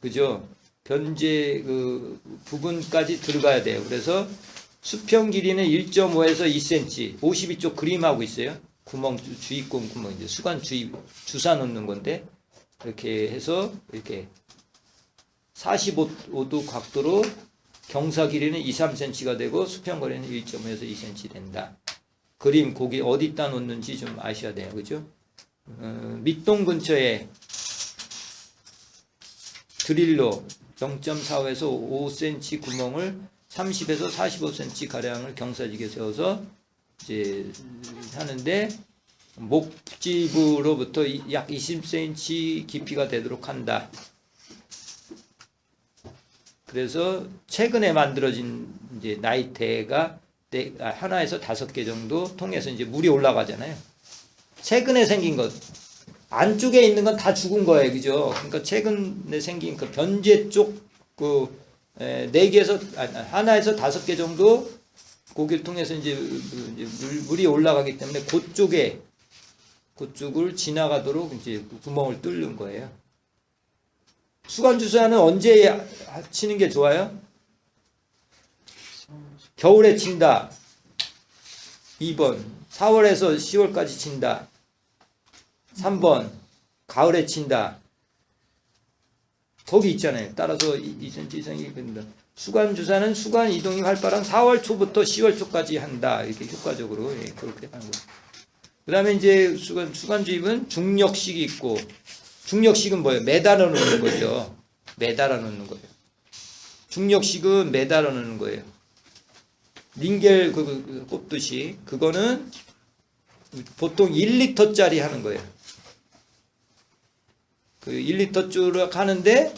그죠? 변제 그 부분까지 들어가야 돼요. 그래서 수평 길이는 1.5에서 2cm, 52쪽 그림하고 있어요. 구멍, 주입구 구멍, 이제 수관 주사 놓는 건데, 이렇게 해서 이렇게 45도 각도로 경사 길이는 2, 3cm가 되고 수평 거리는 1.5에서 2cm 된다. 그림 거기 어디다 놓는지 좀 아셔야 돼요. 그죠? 밑동 근처에 드릴로 0.45에서 5cm 구멍을 30에서 45cm 가량을 경사지게 세워서 이제 하는데, 목집으로부터 약 20cm 깊이가 되도록 한다. 그래서 최근에 만들어진 이제 나이테가 하나에서 5개 정도 통해서 이제 물이 올라가잖아요. 최근에 생긴 것, 안쪽에 있는 건 다 죽은 거예요, 그죠? 그러니까 최근에 생긴 그 변제 쪽 그 4개에서 하나에서 5개 정도 고기를 통해서 이제 물이 올라가기 때문에 그쪽을 지나가도록 이제 구멍을 뚫는 거예요. 수관 주사는 언제 치는 게 좋아요? 겨울에 친다. 2번. 4월에서 10월까지 친다. 3번. 가을에 친다. 거기 있잖아요. 따라서 2cm 이상이 됩니다. 수관 주사는 수관 이동이 활발한 4월 초부터 10월 초까지 한다. 이렇게 효과적으로 그렇게 하는 거예요. 그 다음에 이제 수관 주입은 중력식이 있고, 중력식은 뭐예요? 매달아 놓는 거죠. 매달아 놓는 거예요. 중력식은 매달아 놓는 거예요. 링겔 꼽듯이 그거는 보통 1리터짜리 하는 거예요. 그 1리터 쭉 하는데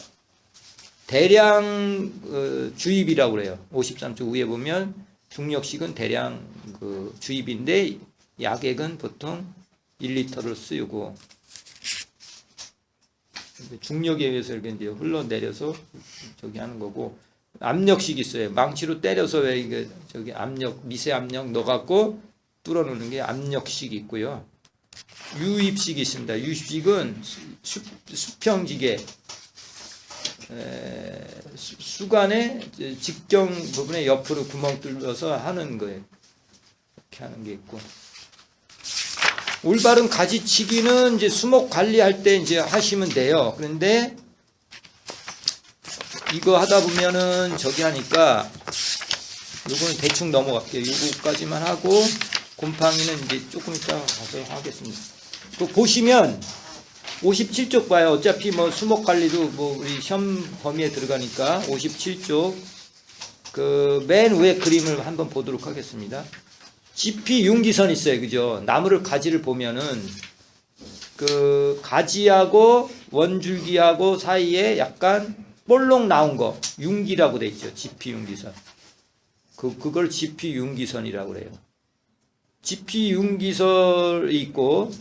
대량 주입이라고 그래요. 53쪽 위에 보면 중력식은 대량 그 주입인데 약액은 보통 1리터를 쓰고, 중력에 의해서 이렇게 이제 흘러내려서 저기 하는 거고, 압력식 있어요. 망치로 때려서 왜 이게 저기 미세 압력 넣어갖고 뚫어놓는 게 압력식이 있고요. 유입식이 있습니다. 유입식은 수평지게 수관의 직경 부분에 옆으로 구멍 뚫어서 하는 거예요. 이렇게 하는 게 있고, 올바른 가지치기는 이제 수목 관리할 때 이제 하시면 돼요. 그런데 이거 하다 보면은 저기 하니까 요거는 대충 넘어갈게요. 요거까지만 하고 곰팡이는 이제 조금 이따 가서 하겠습니다. 그 보시면 57쪽 봐요. 어차피 뭐 수목 관리도 뭐 우리 시험 범위에 들어가니까 57쪽 그 맨 위에 그림을 한번 보도록 하겠습니다. 지피 융기선 있어요. 그죠? 나무를 가지를 보면은 그 가지하고 원줄기하고 사이에 약간 볼록 나온 거 융기라고 돼 있죠. 지피 융기선. 그걸 지피 융기선이라고 그래요. 지피 융기선이 있고,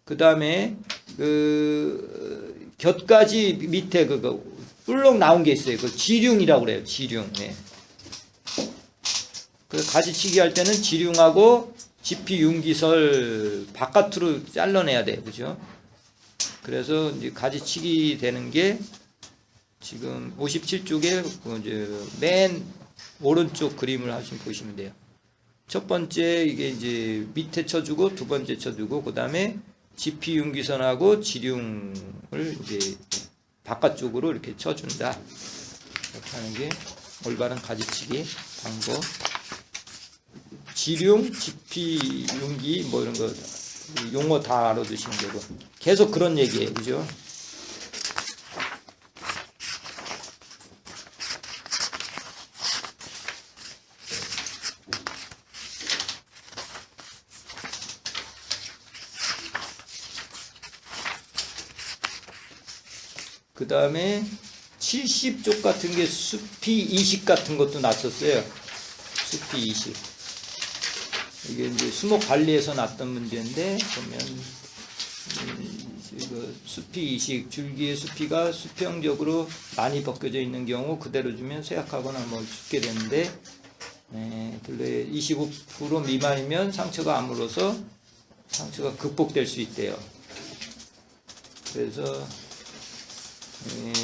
그 다음에 그 곁가지 밑에 그거 볼록 나온 게 있어요. 그 지륜이라고 그래요. 지륜. 네. 그 가지치기 할 때는 지륜하고 지피 융기설 바깥으로 잘라내야 돼요. 그죠? 그래서 이제 가지치기 되는 게 지금 57쪽에 이제 맨 오른쪽 그림을 하시면 보시면 돼요. 첫 번째 이게 이제 밑에 쳐주고, 두 번째 쳐주고, 그 다음에 지피 융기선하고 지륜을 이제 바깥쪽으로 이렇게 쳐준다. 이렇게 하는 게 올바른 가지치기 방법. 지륜, 지피 융기 뭐 이런 거 용어 다 알아두시면 되고, 계속 그런 얘기예요. 그죠? 그 다음에 70쪽 같은 게 수피 이식 같은 것도 났었어요. 수피 이식. 이게 이제 수목 관리에서 났던 문제인데, 보면 수피 이식, 줄기의 수피가 수평적으로 많이 벗겨져 있는 경우 그대로 주면 쇠약하거나 뭐 죽게 되는데, 근래 25% 미만이면 상처가 아물어서 상처가 극복될 수 있대요. 그래서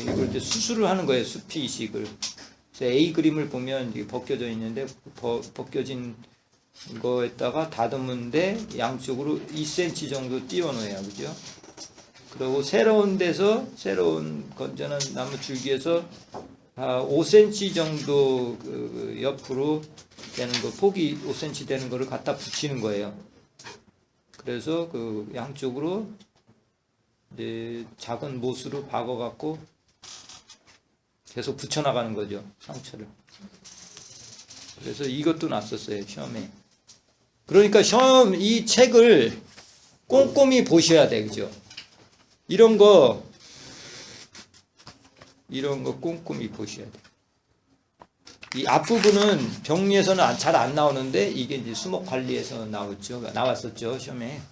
이걸 이제 수술을 하는 거예요. 수피 이식을. 그래서 A 그림을 보면 이게 벗겨져 있는데 벗겨진 거에다가 다듬는데 양쪽으로 2cm 정도 띄워놓아요, 그죠? 그리고 새로운 데서 새로운 건전한 나무 줄기에서 5cm 정도 그 옆으로 되는 거, 폭이 5cm 되는 거를 갖다 붙이는 거예요. 그래서 그 양쪽으로 이제 작은 못으로 박아갖고 계속 붙여나가는 거죠, 상처를. 그래서 이것도 났었어요, 시험에. 그러니까 시험 이 책을 꼼꼼히 보셔야 돼, 그죠? 이런 거 꼼꼼히 보셔야 돼. 이 앞부분은 병리에서는 잘 안 나오는데 이게 이제 수목 관리에서 나왔었죠, 시험에.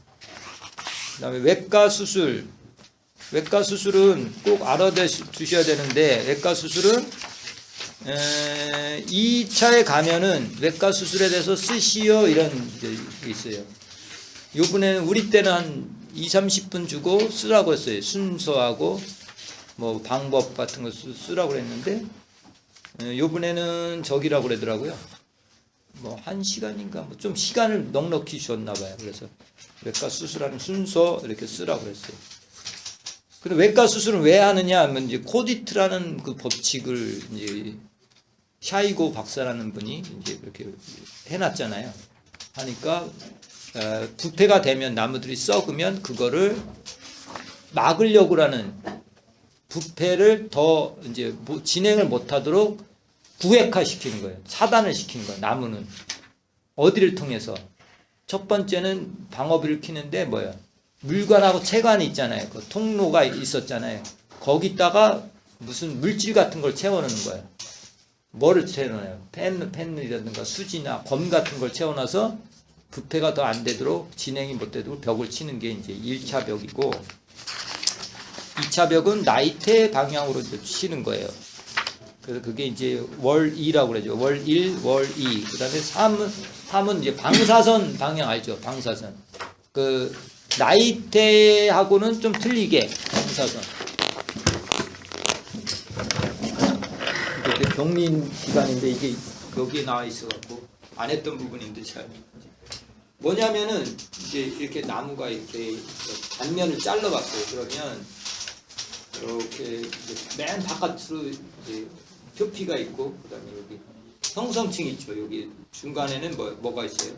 그다음에 외과 수술. 외과 수술은 꼭 알아두셔야 되는데, 외과 수술은 2차에 가면은 외과 수술에 대해서 쓰시오 이런 게 있어요. 요번에는 우리 때는 한 20-30분 주고 쓰라고 했어요. 순서하고 뭐 방법 같은 거 쓰라고 그랬는데, 요번에는 저기라고 그러더라고요. 뭐 1시간인가 뭐 좀 시간을 넉넉히 줬나 봐요. 그래서 외과 수술하는 순서 이렇게 쓰라고 그랬어요. 근데 외과 수술은 왜 하느냐 하면 이제 코디트라는 그 법칙을 이제 샤이고 박사라는 분이 이제 이렇게 해놨잖아요. 하니까 부패가 되면 나무들이 썩으면 그거를 막으려고 하는, 부패를 더 이제 진행을 못하도록 구획화 시키는 거예요. 차단을 시키는 거예요. 나무는 어디를 통해서? 첫 번째는 방어비를 키는데 뭐야? 물관하고 채관이 있잖아요. 그 통로가 있었잖아요. 거기다가 무슨 물질 같은 걸 채워넣는 거예요. 뭐를 채워넣어요? 펜이라든가 수지나 검 같은 걸 채워넣어서 부패가 더 안 되도록, 진행이 못 되도록 벽을 치는 게 이제 1차 벽이고, 2차 벽은 나이테 방향으로 이제 치는 거예요. 그래서 그게 이제 월 2라고 그러죠. 월 1, 월 2. 그 다음에 3은 이제 방사선 방향 알죠? 방사선. 그 나이테하고는 좀 틀리게 방사선. 이게 병린 기간인데 이게 여기에 나와 있어갖고 안 했던 부분인데 잘. 뭐냐면은 이제 이렇게 나무가 이렇게 단면을 잘라봤어요. 그러면 이렇게 맨 바깥으로 이제 표피가 있고, 그다음에 여기 형성층 있죠. 여기 중간에는 뭐가 있어요?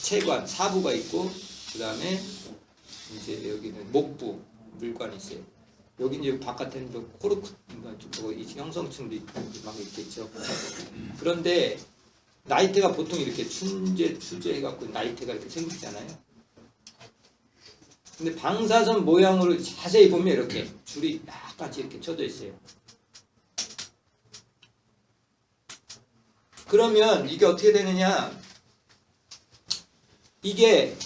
체관, 사부가 있고, 그다음에 이제 여기는 목부, 물관이 있어요. 여기 이제 바깥에는 좀 코르크, 이 형성층도 있고 막 있겠죠. 그런데 나이테가 보통 이렇게 수제해갖고 나이테가 이렇게 생기잖아요. 근데 방사선 모양으로 자세히 보면 이렇게 줄이 약간 이렇게 쳐져 있어요. 그러면 이게 어떻게 되느냐? 이게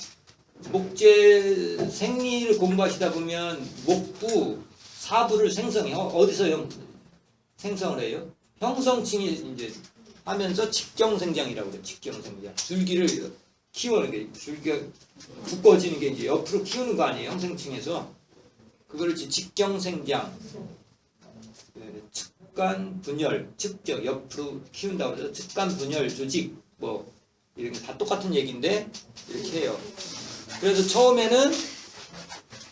목재 생리를 공부하시다 보면 목부, 사부를 생성해요. 어디서 생성을 해요? 형성층이 이제 하면서 직경생장이라고 그래요. 직경생장. 줄기를 키우는 게, 줄기가 두꺼워지는 게 이제 옆으로 키우는 거 아니에요. 형성층에서. 그거를 직경생장, 측간 분열, 측정, 옆으로 키운다고 해서 측간 분열 조직, 뭐 이런 게 다 똑같은 얘기인데 이렇게 해요. 그래서 처음에는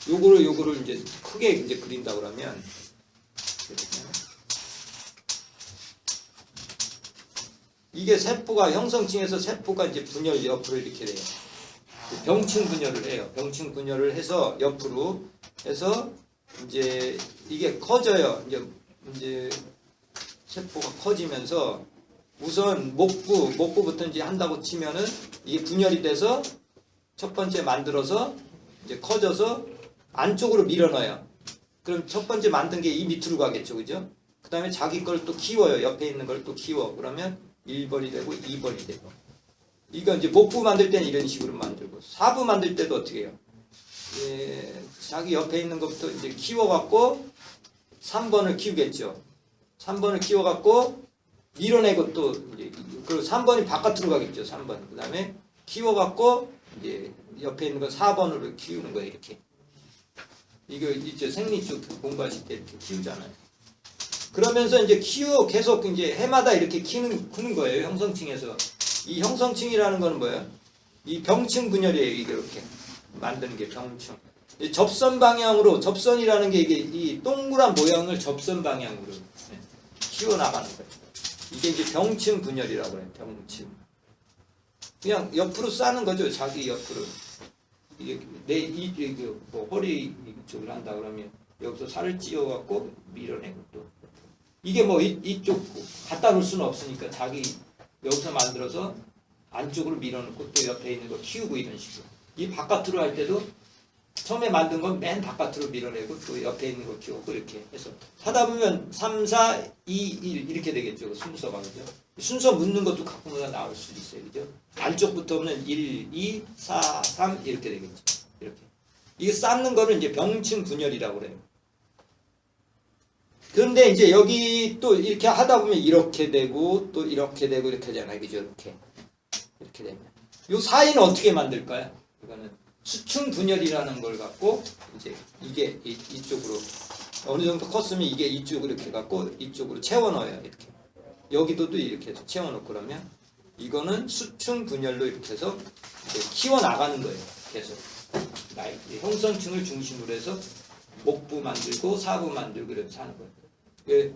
요거를 이제 크게 이제 그린다고 그러면 이게 세포가, 형성층에서 세포가 이제 분열 옆으로 이렇게 돼요. 병충 분열을 해요. 병충 분열을 해서 옆으로 해서 이제 이게 커져요. 이제 세포가 커지면서 우선 목부부터 이제 한다고 치면은 이게 분열이 돼서 첫 번째 만들어서 이제 커져서 안쪽으로 밀어넣어요. 그럼 첫 번째 만든 게 이 밑으로 가겠죠, 그죠? 그 다음에 자기 걸 또 키워요. 옆에 있는 걸 또 키워. 그러면 1번이 되고 2번이 되고. 이거 이제 목부 만들 때는 이런 식으로 만들고, 사부 만들 때도 어떻게 해요? 자기 옆에 있는 것부터 이제 키워갖고 3번을 키우겠죠. 3번을 키워갖고 밀어내고 또 이제 그리고 3번이 바깥으로 가겠죠. 3번. 그 다음에 키워갖고 이제 옆에 있는 거 4번으로 키우는 거예요. 이렇게. 이거 이제 생리 쪽 공부하실 때 이렇게 키우잖아요. 그러면서 이제 계속 이제 해마다 이렇게 크는 거예요. 형성층에서. 이 형성층이라는 거는 뭐예요? 이 병층 분열이에요. 이게 이렇게 만드는 게 병층. 접선 방향으로, 접선이라는 게 이게 이 동그란 모양을 접선 방향으로 키워나가는 거예요. 이게 이제 병층 분열이라고 해요. 병층. 그냥 옆으로 싸는 거죠. 자기 옆으로. 이게 뭐 허리 이쪽을 한다 그러면 여기서 살을 찌워갖고 밀어내고 또 이게 뭐 이쪽 갖다 놓을 수는 없으니까 자기 여기서 만들어서 안쪽으로 밀어넣고 또 옆에 있는 거 키우고 이런 식으로. 이 바깥으로 할 때도 처음에 만든 건 맨 바깥으로 밀어내고 또 옆에 있는 거 키우고 이렇게 해서 하다 보면 3, 4, 2, 1 이렇게 되겠죠. 순서가 그죠. 순서 묻는 것도 가끔가다 나올 수도 있어요. 그죠. 안쪽부터는 1, 2, 4, 3 이렇게 되겠죠. 이렇게. 이게 쌓는 거는 이제 병층 분열이라고 그래요. 그런데 이제 여기 또 이렇게 하다 보면 이렇게 되고 또 이렇게 되고 이렇게 하잖아요. 그죠. 이렇게 되면. 요 사이는 어떻게 만들까요? 이거는 수층 분열이라는 걸 갖고 이제 이게 이쪽으로 어느 정도 컸으면 이게 이쪽으로 이렇게 갖고 이쪽으로 채워 넣어요. 이렇게. 여기도 또 이렇게 해서 채워 놓고 그러면 이거는 수층 분열로 이렇게 해서 이제 키워 나가는 거예요. 계속. 형성층을 중심으로 해서 목부 만들고 사부 만들고 이렇게 하는 거예요.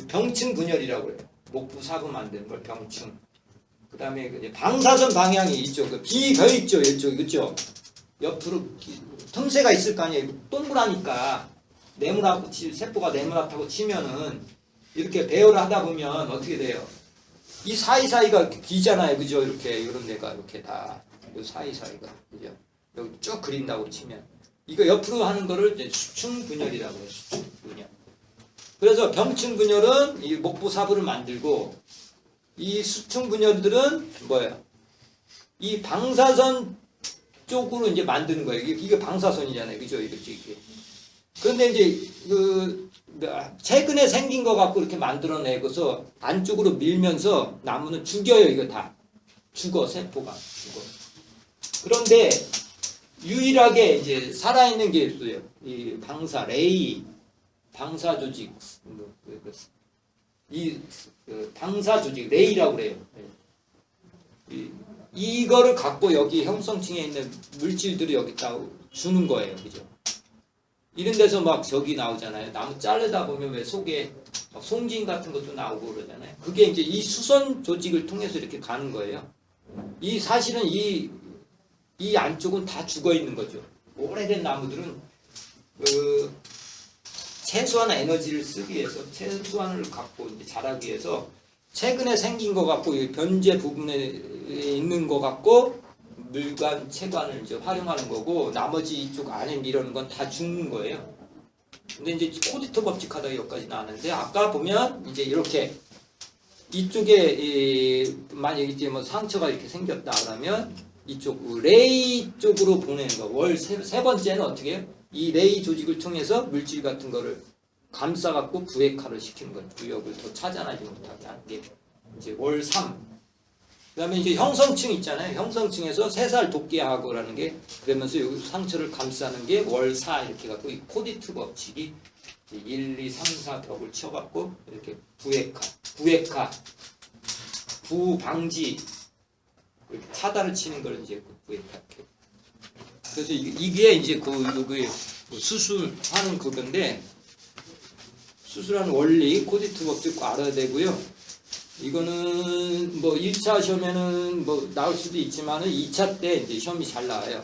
병층 분열이라고 그래요. 목부 사부 만드는 걸 병층. 그 다음에 방사선 방향이 이쪽, 비겨 있죠. 이쪽, 그죠? 옆으로 틈새가 있을 거 아니에요. 동그라니까 네모나고 세포가 네모나다고 치면은 이렇게 배열을 하다 보면 어떻게 돼요? 이 사이사이가 비잖아요. 그죠? 이렇게 이런 데가 이렇게 다 이 사이사이가 그죠? 여기 쭉 그린다고 치면 이거 옆으로 하는 거를 이제 수층 분열이라고 해요. 수층 분열. 그래서 병층 분열은 이 목부 사부를 만들고 이 수층 분열들은 뭐예요? 이 방사선 쪽으로 이제 만드는 거예요. 이게 방사선이잖아요. 그죠? 이렇게. 그런데 이제 최근에 생긴 거 갖고 이렇게 만들어내고서 안쪽으로 밀면서 나무는 죽여요. 이거 다. 죽어. 세포가. 죽어. 그런데 유일하게 이제 살아있는 게 있어요. 이 레이, 방사 조직. 이 방사 조직, 레이라고 그래요. 이거를 갖고 여기 형성층에 있는 물질들을 여기다 주는 거예요. 그죠? 이런 데서 막 저기 나오잖아요. 나무 자르다 보면 왜 속에 막 송진 같은 것도 나오고 그러잖아요. 그게 이제 이 수선 조직을 통해서 이렇게 가는 거예요. 사실은 이 안쪽은 다 죽어 있는 거죠. 오래된 나무들은 최소한 에너지를 쓰기 위해서, 최소한을 갖고 이제 자라기 위해서 최근에 생긴 거 갖고 이 변제 부분에 있는 거 갖고 물관, 체관을 이제 활용하는 거고 나머지 이쪽 안에 밀어넣는 건 다 죽는 거예요. 근데 이제 코디터 법칙 하다가 여기까지 나왔는데 아까 보면 이제 이렇게 이쪽에 만약에 이제 뭐 상처가 이렇게 생겼다 그러면 이쪽 레이 쪽으로 보내는 거. 세 번째는 어떻게 해요? 이 레이 조직을 통해서 물질 같은 거를 감싸갖고 부액화를 시키는 거예요. 부역을 더 차단하지 못하게 하는 게 이제 월 3. 그 다음에 이제 형성층 있잖아요. 형성층에서 새살 돋게하고라는 게 그러면서 여기 상처를 감싸는 게 월 4 이렇게 갖고 이 코디트 법칙이 1, 2, 3, 4 벽을 쳐갖고 이렇게 부액화, 부방지, 차단을 치는 걸 이제 부액화. 그래서 이게 이제 그 수술하는 그건데 수술하는 원리 코디트 법칙 꼭 알아야 되고요. 이거는 뭐 1차 시험에는 뭐 나올 수도 있지만은 2차 때 이제 시험이 잘 나와요.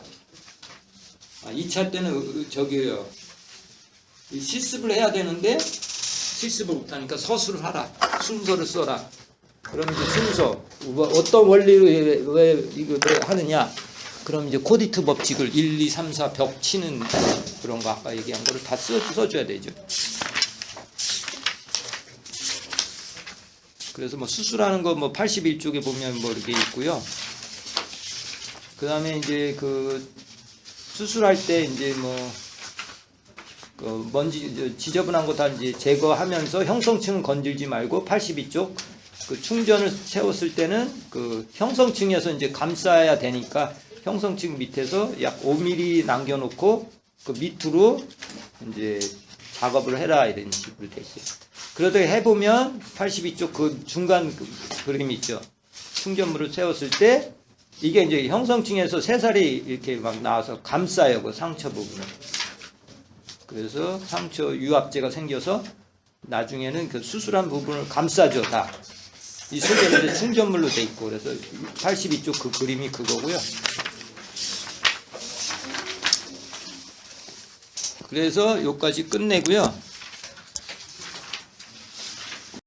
2차 때는 저기요. 실습을 해야 되는데 실습을 못하니까 서술을 하라. 순서를 써라. 그럼 이제 순서 어떤 원리로 왜 이거 하느냐? 그럼 이제 코디트 법칙을 1, 2, 3, 4 벽 치는 그런 거 아까 얘기한 거를 다 써줘야 되죠. 그래서 뭐 수술하는 거 뭐 81쪽에 보면 뭐 이렇게 있고요. 그 다음에 이제 그 수술할 때 이제 뭐 그 먼지 지저분한 거 다 이제 제거하면서 형성층은 건들지 말고 82쪽 그 충전을 채웠을 때는 그 형성층에서 이제 감싸야 되니까 형성층 밑에서 약 5mm 남겨놓고 그 밑으로 이제 작업을 해라 이런 식으로 돼 있어요. 그러다 해보면 82쪽 그 중간 그림 있죠. 충전물을 세웠을 때 이게 이제 형성층에서 새살이 이렇게 막 나와서 감싸요. 그 상처 부분을. 그래서 상처 유압제가 생겨서 나중에는 그 수술한 부분을 감싸죠. 다. 이 속에는 이제 충전물로 돼 있고 그래서 82쪽 그 그림이 그거고요. 그래서 여기까지 끝내고요.